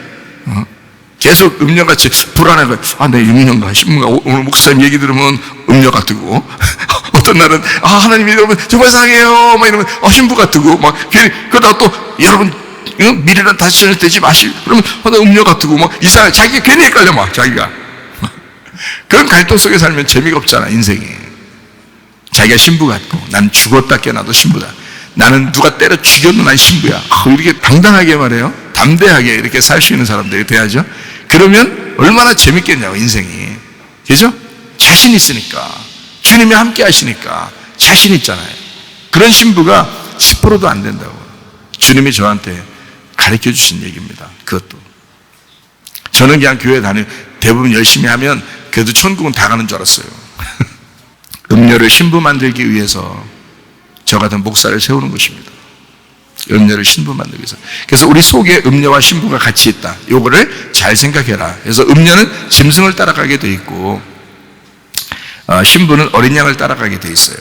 계속 음녀같이 불안해가 내 음녀인가 신부가 오늘 목사님 얘기 들으면 음녀가 뜨고 어떤 날은 하나님이 여러분 정말 사랑해요 막 이러면 신부가 뜨고 막 그러다가 또 여러분 미래는 다시 전해되지 마시 그러면 음녀가 뜨고 막 이상하게 자기가 괜히 헷갈려 막 자기가 그런 갈등 속에 살면 재미가 없잖아 인생이. 자기가 신부 같고 난 죽었다 깨어나도 신부다. 나는 누가 때려 죽여도 난 신부야. 이렇게 당당하게 말해요. 담대하게 이렇게 살 수 있는 사람들이 돼야죠. 그러면 얼마나 재밌겠냐고 인생이. 그죠? 자신 있으니까. 주님이 함께 하시니까 자신 있잖아요. 그런 신부가 10%도 안 된다고. 주님이 저한테 가르쳐 주신 얘기입니다. 그것도. 저는 그냥 교회 다니고 대부분 열심히 하면 그래도 천국은 다 가는 줄 알았어요. 음녀를 신부 만들기 위해서 저 같은 목사를 세우는 것입니다. 음녀를 신부 만들기 위해서. 그래서 우리 속에 음녀와 신부가 같이 있다. 요거를 잘 생각해라. 그래서 음녀는 짐승을 따라가게 돼 있고 신부는 어린 양을 따라가게 돼 있어요.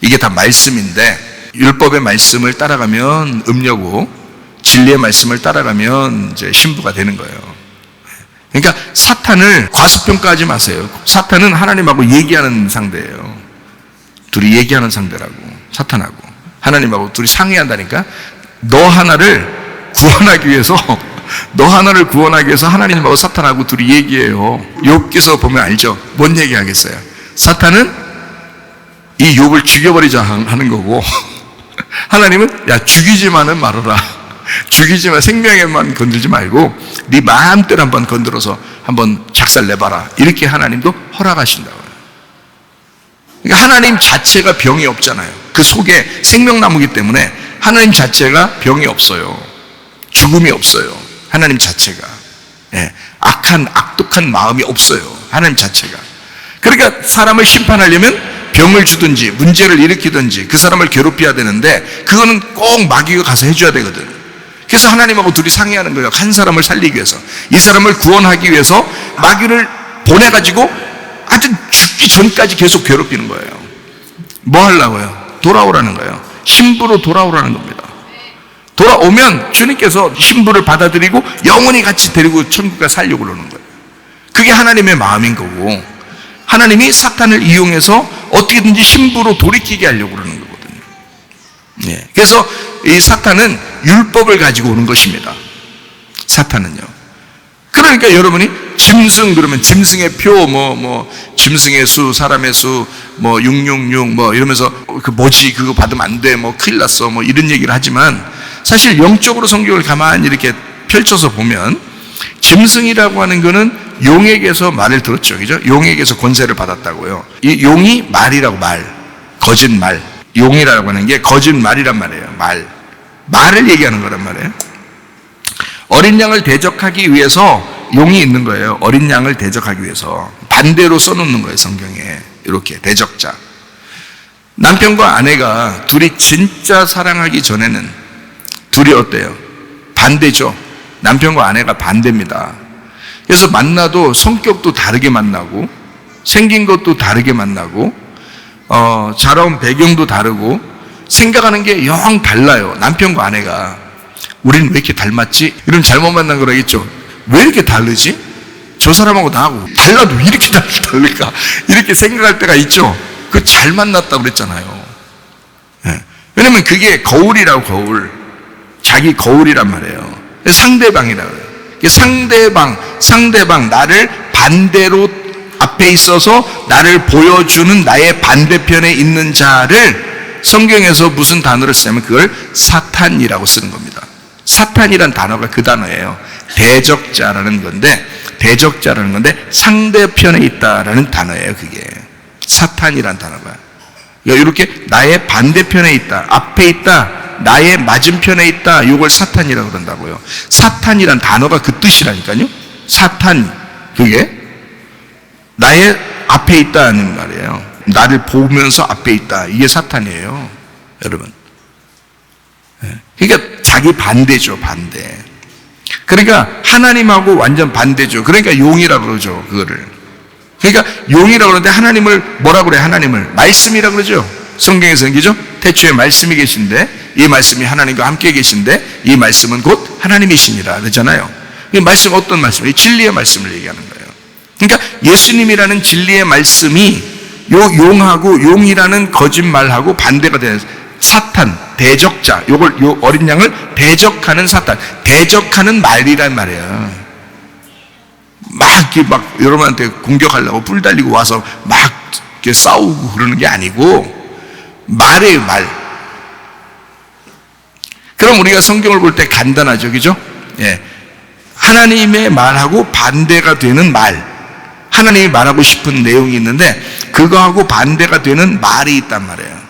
이게 다 말씀인데 율법의 말씀을 따라가면 음녀고 진리의 말씀을 따라가면 이제 신부가 되는 거예요. 그러니까 사탄을 과소평가하지 마세요. 사탄은 하나님하고 얘기하는 상대예요. 둘이 얘기하는 상대라고, 사탄하고 하나님하고 둘이 상의한다니까. 너 하나를 구원하기 위해서 하나님하고 사탄하고 둘이 얘기해요. 욥기서 보면 알죠? 뭔 얘기하겠어요? 사탄은 이 욥을 죽여버리자 하는 거고, 하나님은 야, 죽이지만은 말아라. 죽이지만 생명에만 건들지 말고 네 마음대로 한번 건드려서 한번 작살 내봐라. 이렇게 하나님도 허락하신다고요. 그러니까 하나님 자체가 병이 없잖아요. 그 속에 생명나무기 때문에 하나님 자체가 병이 없어요. 죽음이 없어요. 하나님 자체가. 예, 악독한 마음이 없어요. 하나님 자체가. 그러니까 사람을 심판하려면 병을 주든지 문제를 일으키든지 그 사람을 괴롭혀야 되는데, 그거는 꼭 마귀가 가서 해줘야 되거든. 그래서 하나님하고 둘이 상의하는 거예요. 한 사람을 살리기 위해서, 이 사람을 구원하기 위해서 마귀를 보내가지고 아주 죽기 전까지 계속 괴롭히는 거예요. 뭐 하려고요? 돌아오라는 거예요. 신부로 돌아오라는 겁니다. 돌아오면 주님께서 신부를 받아들이고 영원히 같이 데리고 천국에 살려고 그러는 거예요. 그게 하나님의 마음인 거고, 하나님이 사탄을 이용해서 어떻게든지 신부로 돌이키게 하려고 그러는 거거든요. 예. 그래서 이 사탄은 율법을 가지고 오는 것입니다. 사탄은요. 그러니까 여러분이 짐승 그러면 짐승의 표, 짐승의 수, 사람의 수, 666 이러면서 그 뭐지 그거 받으면 안 돼, 큰일 났어, 이런 얘기를 하지만, 사실 영적으로 성경을 가만히 이렇게 펼쳐서 보면 짐승이라고 하는 거는 용에게서 말을 들었죠, 그죠? 용에게서 권세를 받았다고요. 이 용이 말이라고, 거짓말. 용이라고 하는 게 거짓말이란 말이에요. 말을 얘기하는 거란 말이에요. 어린 양을 대적하기 위해서 용이 있는 거예요. 어린 양을 대적하기 위해서 반대로 써놓는 거예요, 성경에. 이렇게 대적자. 남편과 아내가 둘이 진짜 사랑하기 전에는 둘이 어때요? 반대죠. 남편과 아내가 반대입니다. 그래서 만나도 성격도 다르게 만나고, 생긴 것도 다르게 만나고, 자라온 배경도 다르고, 생각하는 게 영 달라요. 남편과 아내가. 우리는 왜 이렇게 닮았지? 이러면 잘못 만난 거라겠죠. 왜 이렇게 다르지? 저 사람하고 나하고 달라도 왜 이렇게 다를까? 이렇게 생각할 때가 있죠. 그 잘 만났다고 그랬잖아요. 네. 왜냐면 그게 거울이라고, 거울. 자기 거울이란 말이에요. 상대방이라고 그래요. 상대방, 나를 반대로 앞에 있어서 나를 보여주는 나의 반대편에 있는 자를 성경에서 무슨 단어를 쓰냐면 그걸 사탄이라고 쓰는 겁니다. 사탄이란 단어가 그 단어예요. 대적자라는 건데 상대편에 있다라는 단어예요. 그게 사탄이란 단어가. 그러니까 이렇게 나의 반대편에 있다, 앞에 있다, 나의 맞은편에 있다, 이걸 사탄이라고 그런다고요. 사탄이란 단어가 그 뜻이라니까요. 사탄, 그게 나의 앞에 있다는 말이에요. 나를 보면서 앞에 있다, 이게 사탄이에요, 여러분. 그러니까 자기 반대죠, 반대. 그러니까 하나님하고 완전 반대죠. 그러니까 용이라고 그러죠, 그거를. 그러니까 용이라고 그러는데 하나님을 뭐라고 그래요? 하나님을 말씀이라고 그러죠. 성경에서는, 그죠? 태초에 말씀이 계신데 이 말씀이 하나님과 함께 계신데 이 말씀은 곧 하나님이시니라 그러잖아요. 이 말씀 어떤 말씀이에요? 진리의 말씀을 얘기하는 거예요. 그러니까 예수님이라는 진리의 말씀이 용하고 용이라는 거짓말하고 반대가 되는 사탄, 대적자, 요 어린 양을 대적하는 사탄, 대적하는 말이란 말이에요. 막 여러분한테 공격하려고 뿔 달리고 와서 막 이렇게 싸우고 그러는 게 아니고 말이에요, 말. 그럼 우리가 성경을 볼 때 간단하죠, 그죠? 예. 하나님의 말하고 반대가 되는 말, 하나님이 말하고 싶은 내용이 있는데 그거하고 반대가 되는 말이 있단 말이에요.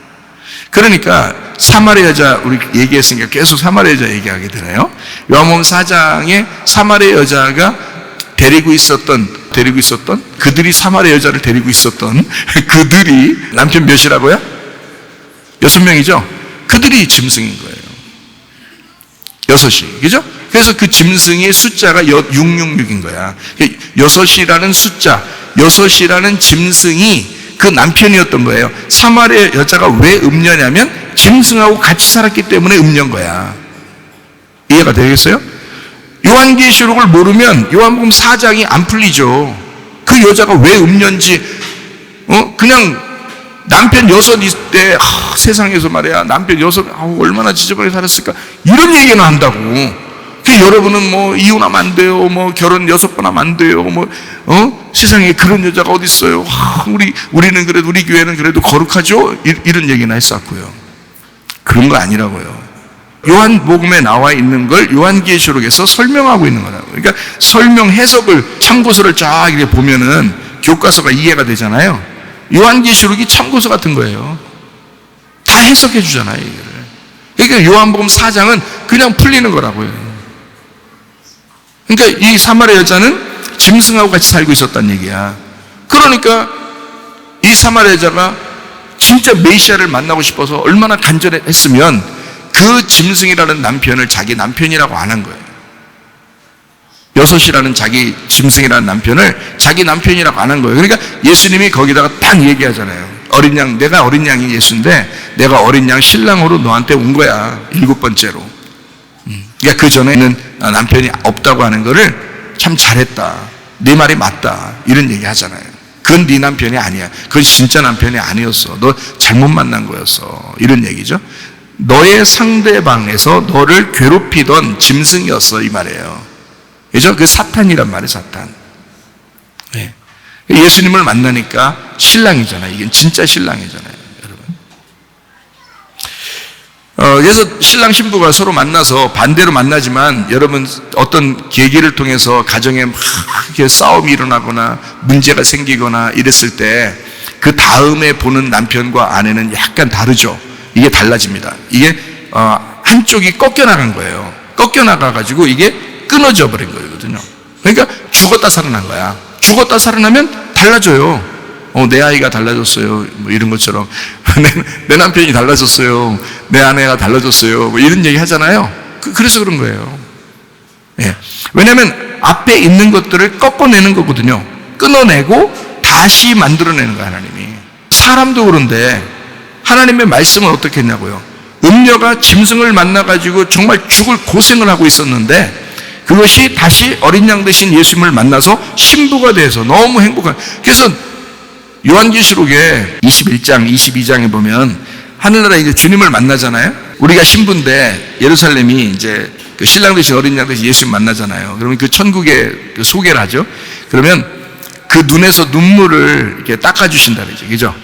그러니까 사마리아 여자, 우리 얘기했으니까 계속 사마리아 여자 얘기하게 되나요? 요한복음 4장에 사마리아 여자가 데리고 있었던 그들이 사마리아 여자를 데리고 있었던 그들이 남편 몇이라고요? 6명이죠? 그들이 짐승인 거예요. 6이, 그죠? 그래서 그 짐승의 숫자가 666인 거야. 6이라는 숫자, 6이라는 짐승이 그 남편이었던 거예요. 사마리아 여자가 왜 음녀냐면 짐승하고 같이 살았기 때문에 음녀인 거야. 이해가 되겠어요? 요한계시록을 모르면 요한복음 4장이 안 풀리죠. 그 여자가 왜 음녀인지 그냥 남편 6 있을 때 세상에서 말이야 남편 6 얼마나 지저분하게 살았을까 이런 얘기는 한다고. 여러분은 뭐 이혼하면 안 돼요, 뭐 결혼 6번 하면 안 돼요, 뭐 세상에 그런 여자가 어디 있어요. 우리는 그래도 우리 교회는 그래도 거룩하죠. 이런 얘기나 했었고요. 그런 거 아니라고요. 요한복음에 나와 있는 걸 요한계시록에서 설명하고 있는 거라고. 그러니까 설명 해석을 참고서를 쫙 이렇게 보면은 교과서가 이해가 되잖아요. 요한계시록이 참고서 같은 거예요. 다 해석해 주잖아요, 이거를. 그러니까 요한복음 4장은 그냥 풀리는 거라고요. 그러니까 이 사마리아 여자는 짐승하고 같이 살고 있었단 얘기야. 그러니까 이 사마리아 여자가 진짜 메시아를 만나고 싶어서 얼마나 간절했으면 그 짐승이라는 남편을 자기 남편이라고 안 한 거예요. 6이라는 자기 짐승이라는 남편을 자기 남편이라고 안 한 거예요. 그러니까 예수님이 거기다가 딱 얘기하잖아요. 어린 양, 내가 어린 양이 예수인데 내가 어린 양 신랑으로 너한테 온 거야. 7번째로. 그러니까 그 전에는 남편이 없다고 하는 거를 참 잘했다. 네 말이 맞다. 이런 얘기 하잖아요. 그건 네 남편이 아니야. 그건 진짜 남편이 아니었어. 너 잘못 만난 거였어. 이런 얘기죠. 너의 상대방에서 너를 괴롭히던 짐승이었어. 이 말이에요. 그죠? 그 사탄이란 말이에요. 사탄. 네. 예수님을 만나니까 신랑이잖아요. 이게 진짜 신랑이잖아요. 그래서 신랑 신부가 서로 만나서 반대로 만나지만 여러분 어떤 계기를 통해서 가정에 막 이렇게 싸움이 일어나거나 문제가 생기거나 이랬을 때 그 다음에 보는 남편과 아내는 약간 다르죠. 이게 달라집니다. 이게 한쪽이 꺾여나간 거예요. 꺾여나가가지고 이게 끊어져 버린 거거든요. 그러니까 죽었다 살아난 거야. 죽었다 살아나면 달라져요. 내 아이가 달라졌어요. 뭐 이런 것처럼 내 남편이 달라졌어요. 내 아내가 달라졌어요. 뭐 이런 얘기 하잖아요. 그래서 그런 거예요. 예. 왜냐하면 앞에 있는 것들을 꺾어내는 거거든요. 끊어내고 다시 만들어내는 거예요. 하나님이. 사람도 그런데 하나님의 말씀은 어떻게 했냐고요. 음녀가 짐승을 만나가지고 정말 죽을 고생을 하고 있었는데 그것이 다시 어린 양 되신 예수님을 만나서 신부가 돼서 너무 행복한. 그래서 요한계시록에 21장, 22장에 보면 하늘나라 이제 주님을 만나잖아요. 우리가 신부인데 예루살렘이 이제 그 신랑 되신 어린 양 되신 예수님 만나잖아요. 그러면 그 천국의 그 소개를 하죠. 그러면 그 눈에서 눈물을 이렇게 닦아주신다 그러죠. 그죠?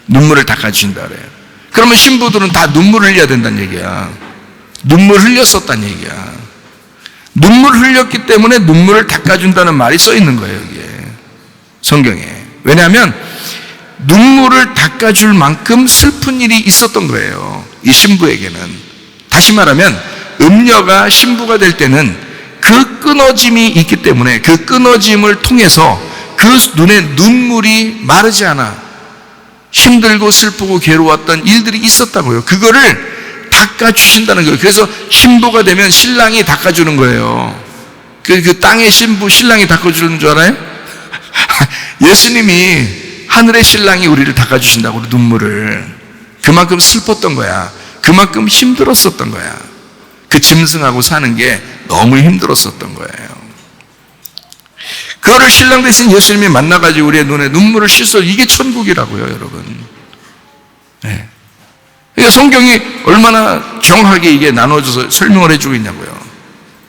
눈물을 닦아주신다 그래요. 그러면 신부들은 다 눈물을 흘려야 된다는 얘기야. 눈물 흘렸었다는 얘기야. 눈물 흘렸기 때문에 눈물을 닦아준다는 말이 써 있는 거예요, 여기에. 성경에. 왜냐하면 눈물을 닦아줄 만큼 슬픈 일이 있었던 거예요. 이 신부에게는. 다시 말하면 음녀가 신부가 될 때는 그 끊어짐이 있기 때문에 그 끊어짐을 통해서 그 눈에 눈물이 마르지 않아 힘들고 슬프고 괴로웠던 일들이 있었다고요. 그거를 닦아주신다는 거예요. 그래서 신부가 되면 신랑이 닦아주는 거예요. 그 땅의 신부 신랑이 닦아주는 줄 알아요? 예수님이 하늘의 신랑이 우리를 닦아주신다고 눈물을. 그만큼 슬펐던 거야. 그만큼 힘들었었던 거야. 그 짐승하고 사는 게 너무 힘들었었던 거예요. 그거를 신랑 되신 예수님이 만나가지고 우리의 눈에 눈물을 씻어. 이게 천국이라고요, 여러분. 네. 그러니까 성경이 얼마나 정확하게 이게 나눠져서 설명을 해주고 있냐고요.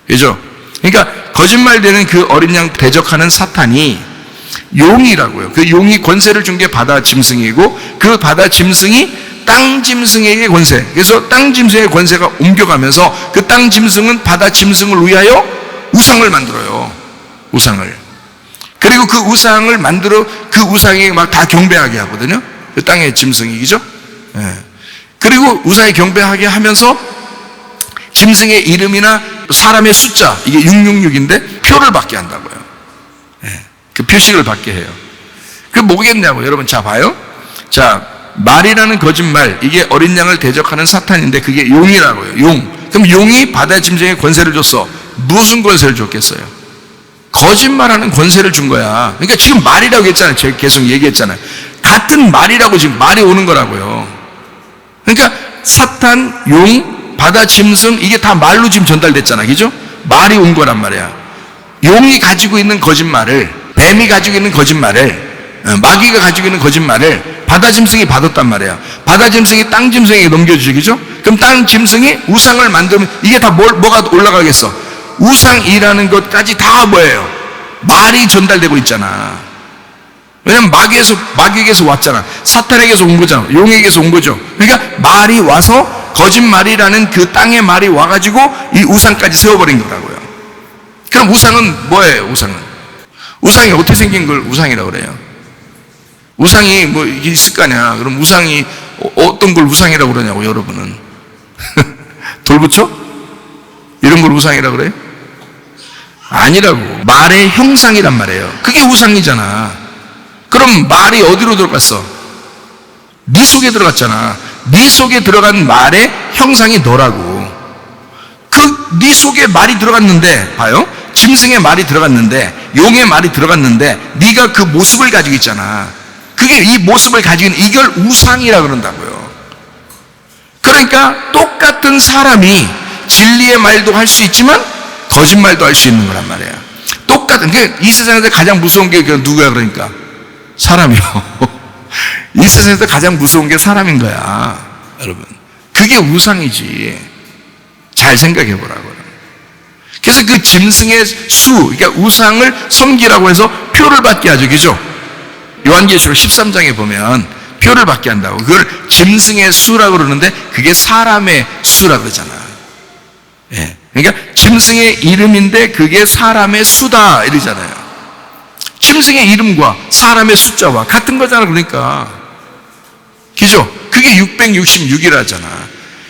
그죠? 그러니까 거짓말되는 그 어린 양 대적하는 사탄이 용이라고요. 그 용이 권세를 준 게 바다 짐승이고 그 바다 짐승이 땅 짐승에게 권세. 그래서 땅 짐승의 권세가 옮겨가면서 그 땅 짐승은 바다 짐승을 위하여 우상을 만들어요. 우상을. 그리고 그 우상을 만들어 그 우상에 막 다 경배하게 하거든요. 그 땅의 짐승이죠. 예. 그리고 우상에 경배하게 하면서 짐승의 이름이나 사람의 숫자, 이게 666인데 표를 받게 한다고요. 예. 그 표식을 받게 해요. 그게 뭐겠냐고. 여러분, 자, 봐요. 자, 말이라는 거짓말, 이게 어린 양을 대적하는 사탄인데 그게 용이라고요. 용. 그럼 용이 바다 짐승에 권세를 줬어. 무슨 권세를 줬겠어요? 거짓말하는 권세를 준 거야. 그러니까 지금 말이라고 했잖아요. 제가 계속 얘기했잖아요. 같은 말이라고 지금 말이 오는 거라고요. 그러니까 사탄, 용, 바다 짐승, 이게 다 말로 지금 전달됐잖아. 그죠? 말이 온 거란 말이야. 용이 가지고 있는 거짓말을, 뱀이 가지고 있는 거짓말을, 마귀가 가지고 있는 거짓말을 바다 짐승이 받았단 말이에요. 바다 짐승이 땅 짐승에게 넘겨주죠. 그죠? 그럼 땅 짐승이 우상을 만들면 이게 다 뭐가 올라가겠어? 우상이라는 것까지 다 뭐예요? 말이 전달되고 있잖아. 왜냐면 마귀에게서 왔잖아. 사탄에게서 온 거잖아. 용에게서 온 거죠. 그러니까 말이 와서 거짓말이라는 그 땅의 말이 와가지고 이 우상까지 세워버린 거라고요. 그럼 우상은 뭐예요? 우상이 어떻게 생긴 걸 우상이라고 그래요? 우상이 뭐 있을 거 아니야. 그럼 우상이 어떤 걸 우상이라고 그러냐고, 여러분은. 돌부처? 이런 걸 우상이라고 그래요? 아니라고. 말의 형상이란 말이에요. 그게 우상이잖아. 그럼 말이 어디로 들어갔어? 네 속에 들어갔잖아. 네 속에 들어간 말의 형상이 너라고. 네 속에 말이 들어갔는데, 봐요. 짐승의 말이 들어갔는데, 용의 말이 들어갔는데, 네가 그 모습을 가지고 있잖아. 그게 이 모습을 가지고 있는 이걸 우상이라 그런다고요. 그러니까 똑같은 사람이 진리의 말도 할 수 있지만 거짓말도 할 수 있는 거란 말이에요. 똑같은, 이 세상에서 가장 무서운 게 누구야? 그러니까 사람이요. 이 세상에서 가장 무서운 게 사람인 거야, 여러분. 그게 우상이지. 잘 생각해 보라고요. 그래서 그 짐승의 수, 그러니까 우상을 섬기라고 해서 표를 받게 하죠, 그죠? 요한계시록 13장에 보면 표를 받게 한다고. 그걸 짐승의 수라고 그러는데 그게 사람의 수라고 그러잖아. 예. 그러니까 짐승의 이름인데 그게 사람의 수다 이러잖아요. 짐승의 이름과 사람의 숫자와 같은 거잖아. 그러니까 그죠? 그게 666이라잖아.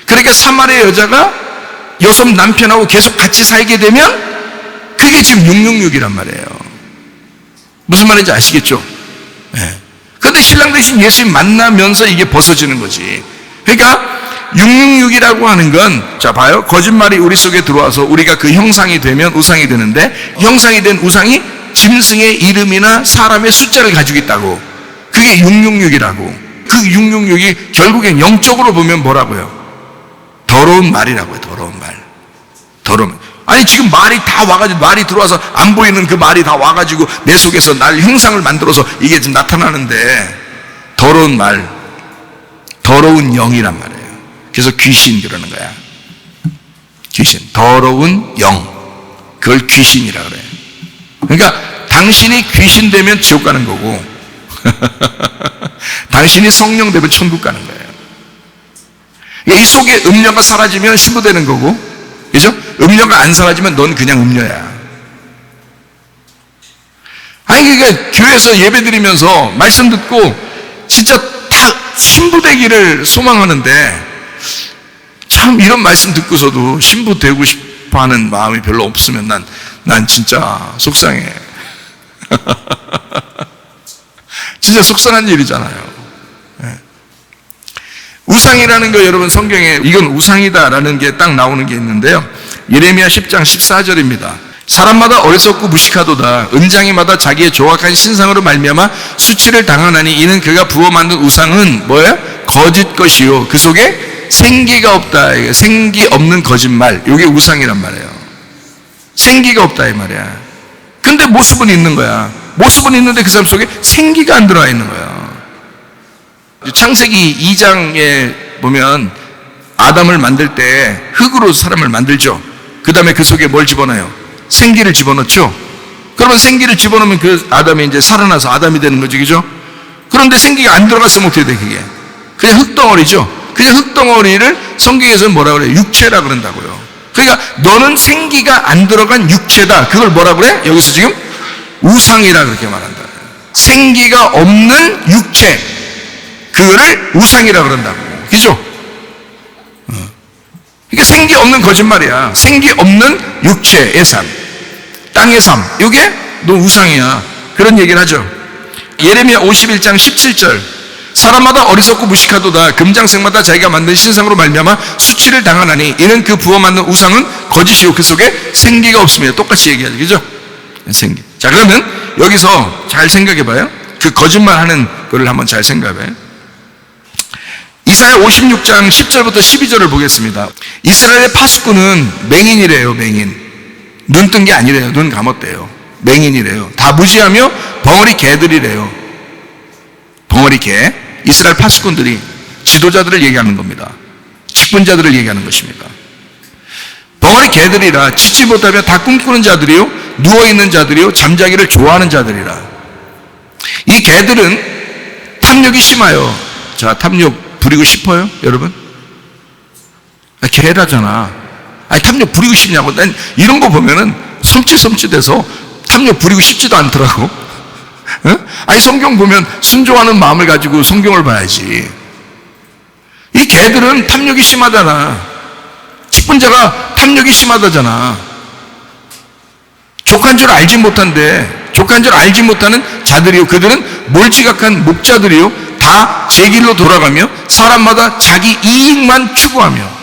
그러니까 사마리아 여자가 여섯 남편하고 계속 같이 살게 되면 그게 지금 666이란 말이에요. 무슨 말인지 아시겠죠? 그런데 신랑 대신 예수님 만나면서 이게 벗어지는 거지. 그러니까 666이라고 하는 건, 자 봐요. 거짓말이 우리 속에 들어와서 우리가 그 형상이 되면 우상이 되는데, 형상이 된 우상이 짐승의 이름이나 사람의 숫자를 가지고 있다고. 그게 666이라고. 그 666이 결국엔 영적으로 보면 뭐라고요? 더러운 말이라고요. 더러운 말. 더러운. 아니 지금 말이 다 와가지고, 말이 들어와서 안 보이는 그 말이 다 와가지고 내 속에서 날 형상을 만들어서 이게 지금 나타나는데, 더러운 말, 더러운 영이란 말이에요. 그래서 귀신 그러는 거야. 귀신, 더러운 영, 그걸 귀신이라 그래요. 그러니까 당신이 귀신 되면 지옥 가는 거고 당신이 성령 되면 천국 가는 거예요. 이 속에 음료가 사라지면 신부되는 거고, 그죠? 음료가 안 사라지면 넌 그냥 음료야. 아니 그러니까 교회에서 예배 드리면서 말씀 듣고 진짜 다 신부되기를 소망하는데, 참 이런 말씀 듣고서도 신부되고 싶어하는 마음이 별로 없으면 난 진짜 속상해. 진짜 속상한 일이잖아요. 우상이라는 거, 여러분 성경에 이건 우상이다라는 게 딱 나오는 게 있는데요. 예레미야 10장 14절입니다. 사람마다 어리석고 무식하도다. 은장이마다 자기의 조악한 신상으로 말미암아 수치를 당하나니 이는 그가 부어 만든 우상은 뭐예요? 거짓 것이요 그 속에 생기가 없다. 생기 없는 거짓말. 이게 우상이란 말이에요. 생기가 없다 이 말이야. 근데 모습은 있는 거야. 모습은 있는데 그 사람 속에 생기가 안 들어와 있는 거야. 창세기 2장에 보면 아담을 만들 때 흙으로 사람을 만들죠. 그 다음에 그 속에 뭘 집어넣어요? 생기를 집어넣죠. 그러면 생기를 집어넣으면 그 아담이 이제 살아나서 아담이 되는 거죠, 그죠? 그런데 생기가 안 들어갔으면 어떻게 돼, 그게? 그냥 흙덩어리죠. 그냥 흙덩어리를 성경에서는 뭐라 그래요? 육체라 그런다고요. 그러니까 너는 생기가 안 들어간 육체다. 그걸 뭐라 그래? 여기서 지금 우상이라 그렇게 말한다. 생기가 없는 육체, 그거를 우상이라 그런다고. 그죠? 그러니까 생기 없는 거짓말이야. 생기 없는 육체의 삶, 땅의 삶, 이게 너 우상이야. 그런 얘기를 하죠. 예레미야 51장 17절. 사람마다 어리석고 무식하도다. 금장색마다 자기가 만든 신상으로 말미암아 수치를 당하나니 이는 그 부어 만든 우상은 거짓이요 그 속에 생기가 없습니다. 똑같이 얘기하죠. 그죠? 생기. 자, 그러면 여기서 잘 생각해 봐요. 그 거짓말 하는 거를 한번 잘 생각해 봐요. 이사야 56장 10절부터 12절을 보겠습니다. 이스라엘의 파수꾼은 맹인이래요. 맹인. 눈 뜬 게 아니래요. 눈 감았대요. 맹인이래요. 다 무지하며 벙어리 개들이래요. 벙어리 개. 이스라엘 파수꾼들이 지도자들을 얘기하는 겁니다. 직분자들을 얘기하는 것입니다. 벙어리 개들이라 치지 못하며 다 꿈꾸는 자들이요 누워있는 자들이요 잠자기를 좋아하는 자들이라. 이 개들은 탐욕이 심하여. 자, 탐욕 부리고 싶어요 여러분? 개라잖아. 아니 탐욕 부리고 싶냐고. 난 이런 거 보면은 섬찟섬찟해서 탐욕 부리고 싶지도 않더라고. 아니 성경 보면 순종하는 마음을 가지고 성경을 봐야지. 이 개들은 탐욕이 심하잖아. 직분자가 탐욕이 심하다잖아. 족한 줄 알지 못한데, 족한 줄 알지 못하는 자들이요 그들은 몰지각한 목자들이요 다 제 길로 돌아가며 사람마다 자기 이익만 추구하며.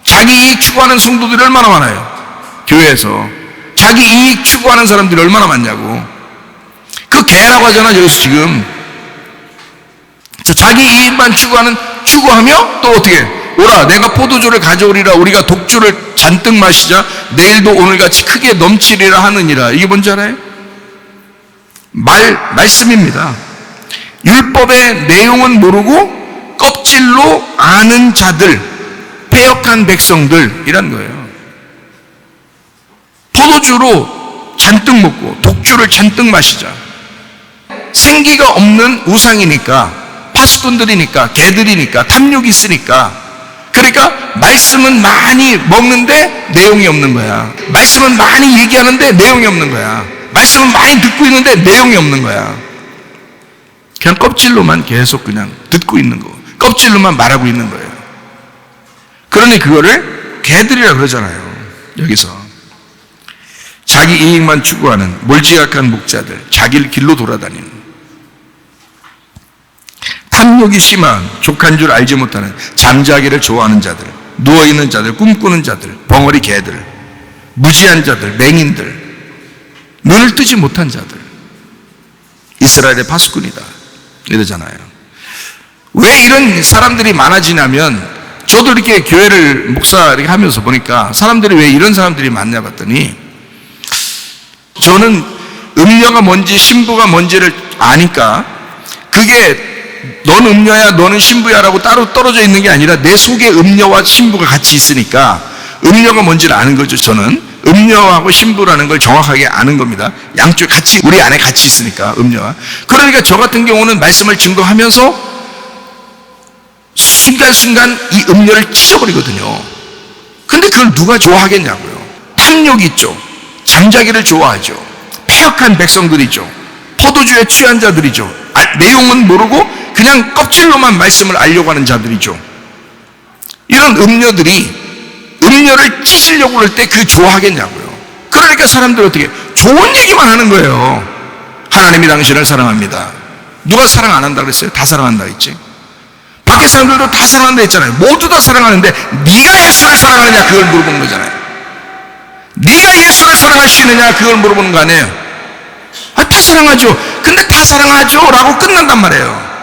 자기 이익 추구하는 성도들이 얼마나 많아요. 교회에서 자기 이익 추구하는 사람들이 얼마나 많냐고. 그 개라고 하잖아 여기서 지금. 자기 이익만 추구하며 또 어떻게 오라 내가 포도주를 가져오리라. 우리가 독주를 잔뜩 마시자. 내일도 오늘같이 크게 넘치리라 하느니라. 이게 뭔지 알아요? 말씀입니다. 율법의 내용은 모르고 껍질로 아는 자들, 패역한 백성들이란 거예요. 포도주로 잔뜩 먹고 독주를 잔뜩 마시자. 생기가 없는 우상이니까, 파수꾼들이니까, 개들이니까, 탐욕이 있으니까. 그러니까 말씀은 많이 먹는데 내용이 없는 거야. 말씀은 많이 얘기하는데 내용이 없는 거야. 말씀은 많이 듣고 있는데 내용이 없는 거야. 그냥 껍질로만 계속 그냥 듣고 있는 거, 껍질로만 말하고 있는 거예요. 그러니 그거를 개들이라 그러잖아요. 여기서 자기 이익만 추구하는 몰지각한 목자들, 자기 길로 돌아다니는, 탐욕이 심한, 족한 줄 알지 못하는, 잠자기를 좋아하는 자들, 누워있는 자들, 꿈꾸는 자들, 벙어리 개들, 무지한 자들, 맹인들, 눈을 뜨지 못한 자들, 이스라엘의 파수꾼이다 이러잖아요. 왜 이런 사람들이 많아지냐면, 저도 이렇게 교회를 목사 이렇게 하면서 보니까 사람들이 왜 이런 사람들이 많냐 봤더니, 저는 음녀가 뭔지 신부가 뭔지를 아니까 그게 넌 음녀야 너는 신부야 라고 따로 떨어져 있는 게 아니라 내 속에 음녀와 신부가 같이 있으니까 음녀가 뭔지를 아는 거죠. 저는 음녀하고 신부라는 걸 정확하게 아는 겁니다. 양쪽 같이 우리 안에 같이 있으니까 음녀와. 그러니까 저 같은 경우는 말씀을 증거하면서 순간순간 이 음녀를 찢어버리거든요. 근데 그걸 누가 좋아하겠냐고요. 탐욕이 있죠. 잠자기를 좋아하죠. 패역한 백성들이죠. 포도주에 취한 자들이죠. 내용은 모르고 그냥 껍질로만 말씀을 알려고 하는 자들이죠. 이런 음녀들이 음녀를 찢으려고 할 때 그 좋아하겠냐고요. 그러니까 사람들 어떻게 좋은 얘기만 하는 거예요. 하나님이 당신을 사랑합니다. 누가 사랑 안 한다 그랬어요? 다 사랑한다 했지. 밖에 사람들도 다 사랑한다 했잖아요. 모두 다 사랑하는데 네가 예수를 사랑하느냐 그걸 물어보는 거잖아요. 네가 예수를 사랑할 수 있느냐 그걸 물어보는 거 아니에요. 다 사랑하죠. 근데 다 사랑하죠 라고 끝난단 말이에요.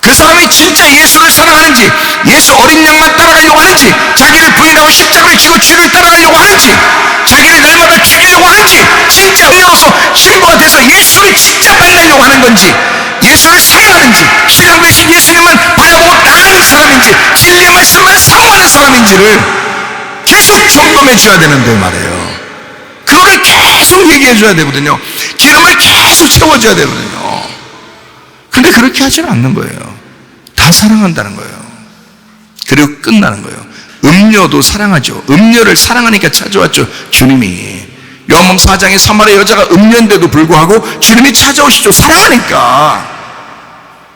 그 사람이 진짜 예수를 사랑하는지, 예수 어린 양만 따라가려고 하는지, 자기를 부인하고 십자가를 지고 주를 따라가려고 하는지, 자기를 날마다 죽이려고 하는지, 진짜 은혜로서 신부가 돼서 예수를 진짜 만나려고 하는 건지, 예수를 사랑하는지, 신랑 되신 예수님만 바라보고 나가는 사람인지, 진리의 말씀만 사모하는 사람인지를 계속 점검해 줘야 되는데 말이에요. 그거를 계속 얘기해 줘야 되거든요. 기름을 계속 채워줘야 되거든요. 근데 그렇게 하지는 않는 거예요. 다 사랑한다는 거예요. 그리고 끝나는 거예요. 음녀도 사랑하죠. 음녀를 사랑하니까 찾아왔죠. 주님이 요한복음 4장에 사마리아 여자가 음녀인데도 불구하고 주님이 찾아오시죠. 사랑하니까.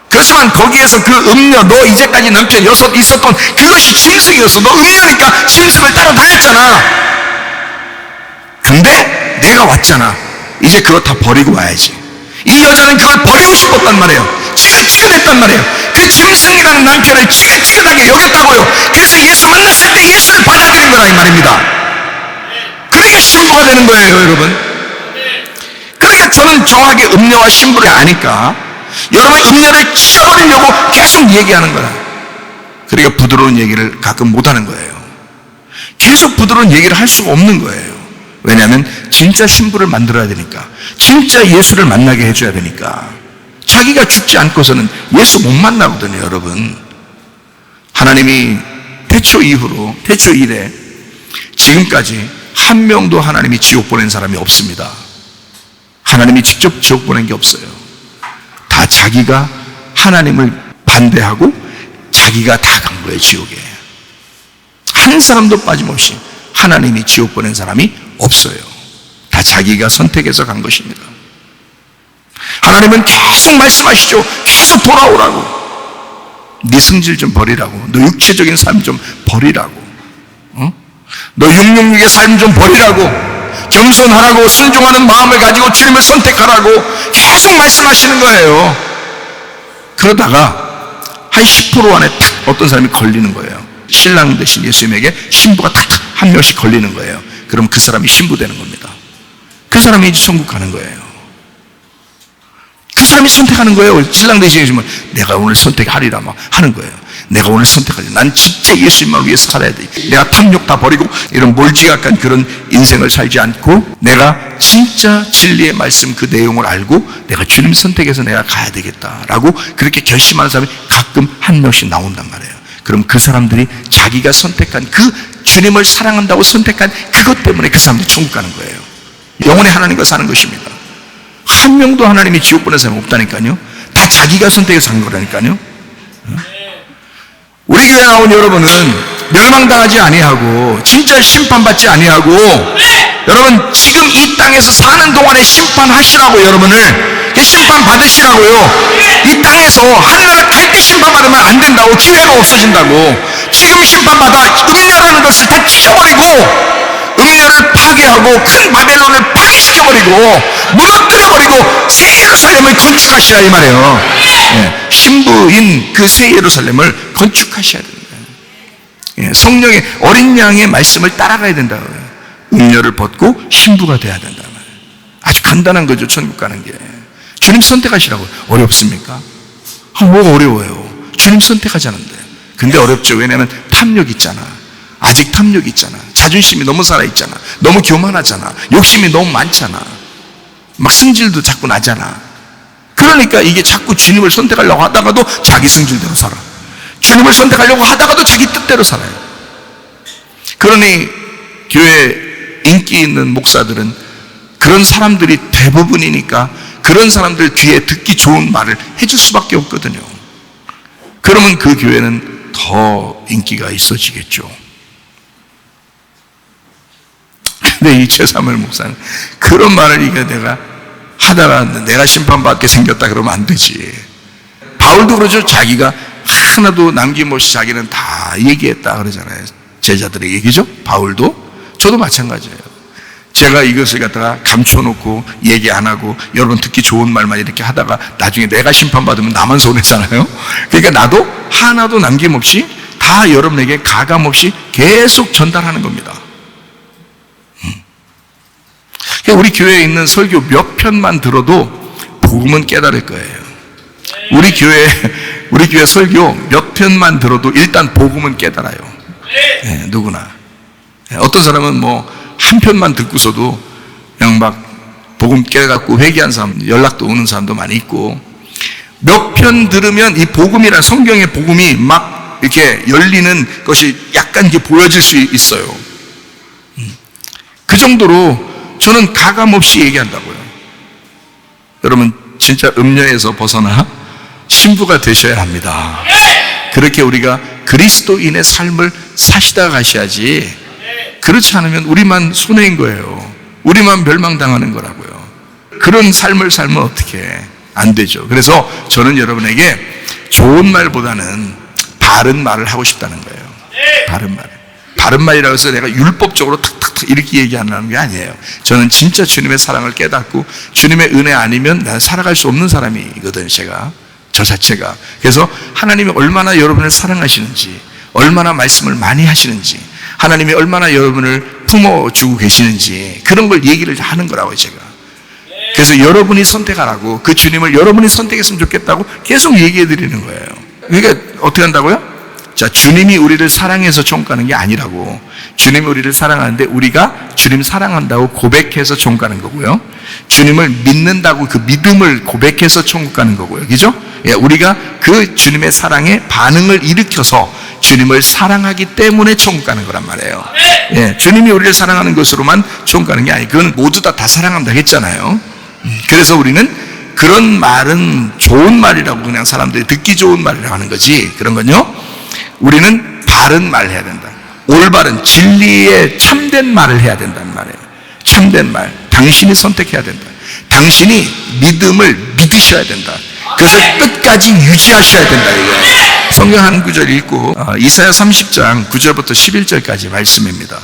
그렇지만 거기에서 그 음녀, 너 이제까지 남편 6 있었던 그것이 짐승이었어. 너 음녀니까 짐승을 따라다녔잖아. 근데 내가 왔잖아. 이제 그거 다 버리고 와야지. 이 여자는 그걸 버리고 싶었단 말이에요. 지긋지긋했단 말이에요. 그 짐승이라는 남편을 지긋지긋하게 여겼다고요. 그래서 예수 만났을 때 예수를 받아들인 거라 이 말입니다. 그러니까 신부가 되는 거예요 여러분. 그러니까 저는 정확하게 음녀와 신부를 아니까 여러분의 음녀를 찢어버리려고 계속 얘기하는 거야. 그러니까 부드러운 얘기를 가끔 못하는 거예요. 계속 부드러운 얘기를 할 수가 없는 거예요. 왜냐하면 진짜 신부를 만들어야 되니까, 진짜 예수를 만나게 해줘야 되니까. 자기가 죽지 않고서는 예수 못 만나거든요, 여러분. 하나님이 태초 이후로, 태초 이래 지금까지 한 명도 하나님이 지옥 보낸 사람이 없습니다. 하나님이 직접 지옥 보낸 게 없어요. 다 자기가 하나님을 반대하고 자기가 다 간 거예요, 지옥에. 한 사람도 빠짐없이 하나님이 지옥 보낸 사람이 없어요. 다 자기가 선택해서 간 것입니다. 하나님은 계속 말씀하시죠. 계속 돌아오라고. 네 성질 좀 버리라고. 너 육체적인 삶 좀 버리라고. 너 666의 삶 좀 버리라고. 겸손하라고, 순종하는 마음을 가지고 주님을 선택하라고 계속 말씀하시는 거예요. 그러다가 한 10% 안에 탁 어떤 사람이 걸리는 거예요. 신랑 되신 예수님에게 신부가 탁 한 명씩 걸리는 거예요. 그럼 그 사람이 신부 되는 겁니다. 그 사람이 이제 천국 가는 거예요. 그 사람이 선택하는 거예요. 신랑 되신 예수님은 내가 오늘 선택하리라 막 하는 거예요. 내가 오늘 선택하리. 난 진짜 예수님만 위해서 살아야 돼. 내가 탐욕 다 버리고 이런 몰지각한 그런 인생을 살지 않고 내가 진짜 진리의 말씀 그 내용을 알고 내가 주님 선택해서 내가 가야 되겠다라고 그렇게 결심하는 사람이 가끔 한 명씩 나온단 말이에요. 그럼 그 사람들이 자기가 선택한 그 주님을 사랑한다고 선택한 그것 때문에 그 사람들이 천국 가는 거예요. 영원히 하나님과 사는 것입니다. 한 명도 하나님이 지옥 보낸 사람이 없다니까요. 다 자기가 선택해서 산 거라니까요. 우리 교회 나온 여러분은 멸망당하지 아니하고 진짜 심판받지 아니하고 여러분 지금 이 땅에서 사는 동안에 심판하시라고 여러분을 심판 받으시라고요. 이 땅에서 하늘나라 갈 때 심판받으면 안 된다고. 기회가 없어진다고. 지금 심판받아 음녀라는 것을 다 찢어버리고 음녀를 파괴하고 큰 바벨론을 파괴시켜버리고 무너뜨려버리고 새 예루살렘을 건축하시라 이 말이에요. 신부인 그 새 예루살렘을 건축하셔야 됩니다. 성령의 어린 양의 말씀을 따라가야 된다고요. 음녀를 벗고 신부가 돼야 된다. 아주 간단한 거죠. 천국 가는 게. 주님 선택하시라고. 어렵습니까? 뭐가 어려워요? 주님 선택하자는데. 근데 어렵죠. 왜냐하면 탐욕 있잖아. 아직 탐욕 있잖아. 자존심이 너무 살아있잖아. 너무 교만하잖아. 욕심이 너무 많잖아. 막 승질도 자꾸 나잖아. 그러니까 이게 자꾸 주님을 선택하려고 하다가도 자기 승질대로 살아. 주님을 선택하려고 하다가도 자기 뜻대로 살아요. 그러니 교회 인기 있는 목사들은 그런 사람들이 대부분이니까 그런 사람들 귀에 듣기 좋은 말을 해줄 수밖에 없거든요. 그러면 그 교회는 더 인기가 있어지겠죠. 근데 이 최사무엘 목사는 그런 말을 이게 내가 하다가 내가 심판받게 생겼다 그러면 안 되지. 바울도 그러죠. 자기가 하나도 남김없이 자기는 다 얘기했다 그러잖아요. 제자들의 얘기죠. 바울도. 저도 마찬가지예요. 제가 이것을 갖다가 감춰놓고 얘기 안 하고 여러분 듣기 좋은 말만 이렇게 하다가 나중에 내가 심판받으면 나만 손해잖아요. 그러니까 나도 하나도 남김없이 다 여러분에게 가감없이 계속 전달하는 겁니다. 우리 교회에 있는 설교 몇 편만 들어도 복음은 깨달을 거예요. 우리 교회 설교 몇 편만 들어도 일단 복음은 깨달아요. 네, 누구나. 어떤 사람은 뭐 한 편만 듣고서도 그냥 막 복음 깨갖고 회개한 사람, 연락도 오는 사람도 많이 있고, 몇 편 들으면 이 복음이란 성경의 복음이 막 이렇게 열리는 것이 약간 이렇게 보여질 수 있어요. 그 정도로 저는 가감없이 얘기한다고요. 여러분 진짜 음녀에서 벗어나 신부가 되셔야 합니다. 그렇게 우리가 그리스도인의 삶을 사시다 가셔야지, 그렇지 않으면 우리만 손해인 거예요. 우리만 멸망당하는 거라고요. 그런 삶을 살면 어떻게 안 되죠. 그래서 저는 여러분에게 좋은 말보다는 바른 말을 하고 싶다는 거예요. 바른 말. 바른 말이라고 해서 내가 율법적으로 탁탁탁 이렇게 얘기하는 게 아니에요. 저는 진짜 주님의 사랑을 깨닫고 주님의 은혜 아니면 나는 살아갈 수 없는 사람이거든요. 저 자체가. 그래서 하나님이 얼마나 여러분을 사랑하시는지, 얼마나 말씀을 많이 하시는지, 하나님이 얼마나 여러분을 품어주고 계시는지 그런 걸 얘기를 하는 거라고요. 제가. 그래서 여러분이 선택하라고, 그 주님을 여러분이 선택했으면 좋겠다고 계속 얘기해 드리는 거예요. 그러니까 어떻게 한다고요? 자, 주님이 우리를 사랑해서 천국 가는 게 아니라고. 주님이 우리를 사랑하는데 우리가 주님 사랑한다고 고백해서 천국 가는 거고요. 주님을 믿는다고 그 믿음을 고백해서 천국 가는 거고요. 그죠? 예, 우리가 그 주님의 사랑에 반응을 일으켜서 주님을 사랑하기 때문에 천국 가는 거란 말이에요. 예, 주님이 우리를 사랑하는 것으로만 천국 가는 게 아니고 그건 모두 다 사랑한다 했잖아요. 그래서 우리는 그런 말은 좋은 말이라고 그냥 사람들이 듣기 좋은 말이라고 하는 거지. 그런 건요, 우리는 바른 말 해야 된다. 올바른 진리에 참된 말을 해야 된다는 말이에요. 참된 말. 당신이 선택해야 된다. 당신이 믿음을 믿으셔야 된다. 그것을 끝까지 유지하셔야 된다 이거예요. 성경 한 구절 읽고 이사야 30장 9절부터 11절까지 말씀입니다.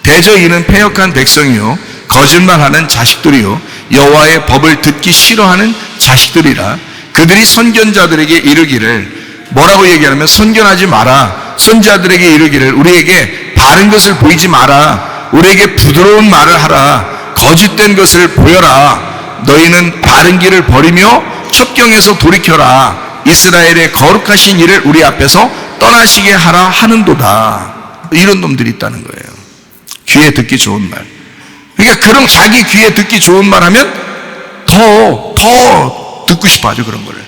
대저 이는 패역한 백성이요 거짓말하는 자식들이요 여호와의 법을 듣기 싫어하는 자식들이라. 그들이 선견자들에게 이르기를, 뭐라고 얘기하냐면 선견하지 마라. 선지자들에게 이르기를 우리에게 바른 것을 보이지 마라. 우리에게 부드러운 말을 하라. 거짓된 것을 보여라. 너희는 바른 길을 버리며 첩경에서 돌이켜라. 이스라엘의 거룩하신 일을 우리 앞에서 떠나시게 하라 하는도다. 이런 놈들이 있다는 거예요. 귀에 듣기 좋은 말. 그러니까 그럼 자기 귀에 듣기 좋은 말 하면 더 듣고 싶어 하죠, 그런 거를.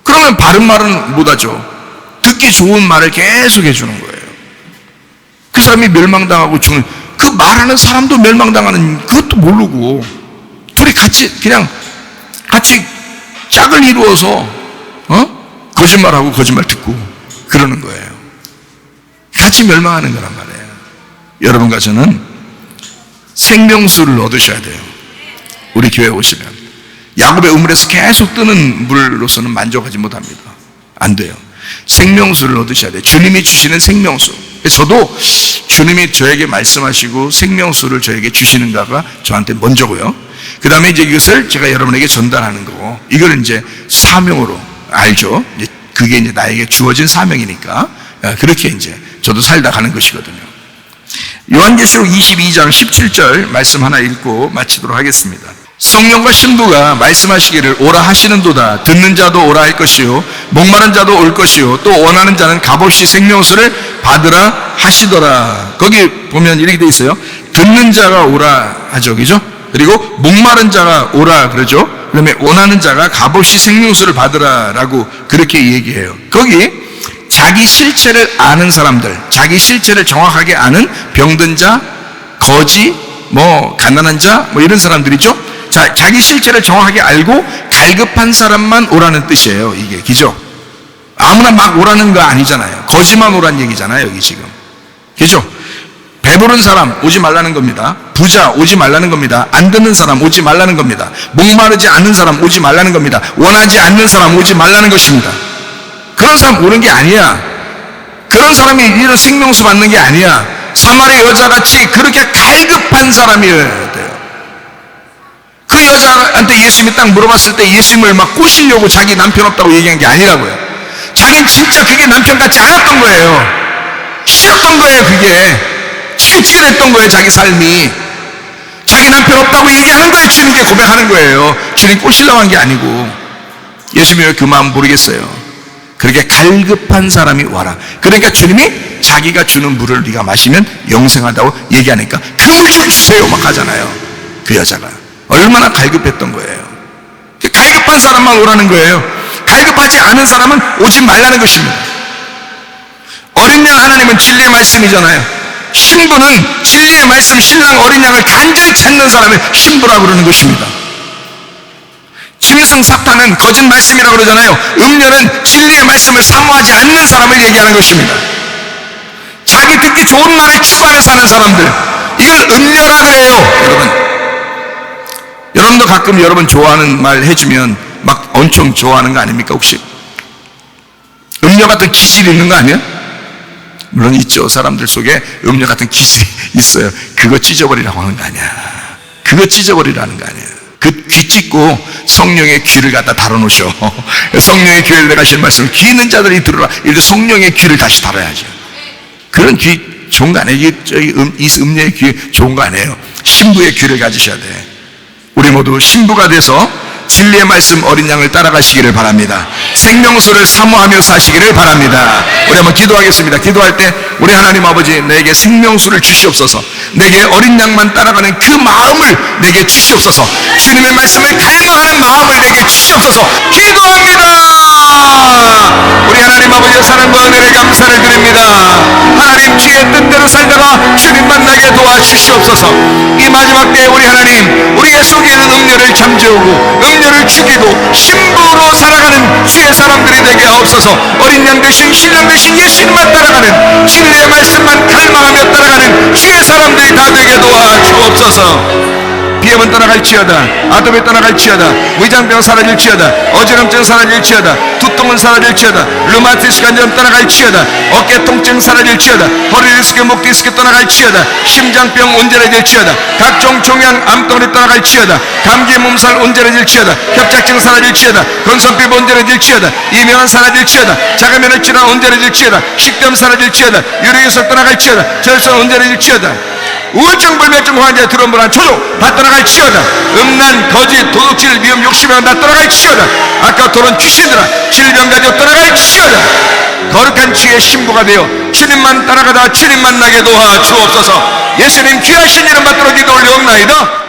그러면 바른 말은 못하죠. 듣기 좋은 말을 계속 해주는 거예요. 그 사람이 멸망당하고 죽는, 그 말하는 사람도 멸망당하는 그것도 모르고 둘이 같이 짝을 이루어서 거짓말하고 거짓말 듣고 그러는 거예요. 같이 멸망하는 거란 말이에요. 여러분과 저는 생명수를 얻으셔야 돼요. 우리 교회에 오시면 야곱의 우물에서 계속 뜨는 물로서는 만족하지 못합니다. 안 돼요. 생명수를 얻으셔야 돼요. 주님이 주시는 생명수. 저도 주님이 저에게 말씀하시고 생명수를 저에게 주시는가가 저한테 먼저고요. 그 다음에 이제 이것을 제가 여러분에게 전달하는 거고, 이걸 이제 사명으로 알죠. 이제 그게 이제 나에게 주어진 사명이니까 그렇게 이제 저도 살다 가는 것이거든요. 요한계시록 22장 17절 말씀 하나 읽고 마치도록 하겠습니다. 성령과 신부가 말씀하시기를 오라 하시는도다. 듣는 자도 오라 할 것이요 목마른 자도 올 것이요 또 원하는 자는 값없이 생명수를 받으라 하시더라. 거기 보면 이렇게 돼 있어요. 듣는 자가 오라 하죠, 그죠? 그리고 목마른 자가 오라 그러죠. 그 다음에 원하는 자가 값없이 생명수를 받으라 라고 그렇게 얘기해요. 거기 자기 실체를 아는 사람들, 자기 실체를 정확하게 아는 병든 자, 거지, 가난한 자, 이런 사람들이죠. 자, 자기 실체를 정확하게 알고 갈급한 사람만 오라는 뜻이에요, 이게. 그죠? 아무나 막 오라는 거 아니잖아요. 거지만 오라는 얘기잖아요, 여기 지금. 그죠? 배부른 사람 오지 말라는 겁니다. 부자 오지 말라는 겁니다. 안 듣는 사람 오지 말라는 겁니다. 목마르지 않는 사람 오지 말라는 겁니다. 원하지 않는 사람 오지 말라는 것입니다. 그런 사람 오는 게 아니야. 그런 사람이 이런 생명수 받는 게 아니야. 사마리 여자같이 그렇게 갈급한 사람이어야 돼요. 그 여자한테 예수님이 딱 물어봤을 때 예수님을 막 꼬시려고 자기 남편 없다고 얘기한 게 아니라고요. 자기는 진짜 그게 남편 같지 않았던 거예요. 싫었던 거예요. 그게 치근치근했던 거예요. 자기 삶이. 자기 남편 없다고 얘기하는 거예요. 주님께 고백하는 거예요. 주님 꼬시려고 한 게 아니고. 예수님이 그 마음 모르겠어요. 그렇게 갈급한 사람이 와라. 그러니까 주님이 자기가 주는 물을 네가 마시면 영생하다고 얘기하니까 그 물 좀 주세요 막 하잖아요. 그 여자가 얼마나 갈급했던 거예요. 갈급한 사람만 오라는 거예요. 갈급하지 않은 사람은 오지 말라는 것입니다. 어린 양 하나님은 진리의 말씀이잖아요. 신부는 진리의 말씀, 신랑 어린 양을 간절히 찾는 사람을 신부라고 그러는 것입니다. 짐승 사탄은 거짓 말씀이라고 그러잖아요. 음녀는 진리의 말씀을 사모하지 않는 사람을 얘기하는 것입니다. 자기 듣기 좋은 말을 추구하며 사는 사람들, 이걸 음녀라 그래요. 여러분도 가끔 여러분 좋아하는 말 해주면 막 엄청 좋아하는 거 아닙니까? 혹시 음녀 같은 기질이 있는 거 아니야? 물론 있죠. 사람들 속에 음녀 같은 기질이 있어요. 그거 찢어버리라고 하는 거 아니야. 그거 찢어버리라는 거 아니야. 그 귀 찢고 성령의 귀를 갖다 달아놓으셔. 성령의 귀를 내가실 말씀을 귀 있는 자들이 들으라. 이렇게 성령의 귀를 다시 달아야죠. 그런 귀 좋은 거 아니에요. 이 음녀의 귀 좋은 거 아니에요. 신부의 귀를 가지셔야 돼. 우리 모두 신부가 돼서 진리의 말씀 어린 양을 따라가시기를 바랍니다. 생명수를 사모하며 사시기를 바랍니다. 우리 한번 기도하겠습니다. 기도할 때 우리 하나님 아버지, 내게 생명수를 주시옵소서. 내게 어린 양만 따라가는 그 마음을 내게 주시옵소서. 주님의 말씀을 갈망하는 마음을 내게 주시옵소서. 기도합니다. 우리 하나님 아버지의 사랑과 은혜를 감사를 드립니다. 하나님 주의 뜻대로 살다가 주님 만나게 도와주시옵소서. 이 마지막 때에 우리 하나님, 우리의 속에 있는 음료를 잠재우고 음료를 죽이고 신부로 살아가는 주의 사람들이 되게 하옵소서. 어린 양 대신 신랑 대신 예수님만 따라가는, 진리의 말씀만 갈망하며 따라가는 주의 사람들이 다 되게 도와주옵소서. 비염은 떠나갈지어다, 아토피 떠나갈지어다, 위장병 사라질지어다, 어지럼증 사라질지어다, 두통은 사라질지어다, 류마티스 관절 떠나갈지어다, 어깨 통증 사라질지어다, 허리 디스크, 목 디스크 떠나갈지어다, 심장병 온전해질지어다, 각종 종양 암덩어리 떠나갈지어다, 감기 몸살 온전해질지어다, 협착증 사라질지어다, 건선피부 온전해질지어다, 이명은 사라질지어다, 자가면역 질환 온전해질지어다, 식염 사라질지어다, 유리기술 떠나갈지어다, 절선 온전해질지어다, 우울증 불면증 환자의 두려움 불안 초조 다 떠나갈지어다. 음란 거짓 도둑질 미움 욕심이 다 떠나갈지어다. 아까 도론 귀신들아 질병 가지고 떠나갈지어다. 거룩한 주의 신부가 되어 주님만 따라가다 주님 만나게 도와주옵소서. 예수님 귀하신 이름 받들어 기도 올려옵나이다.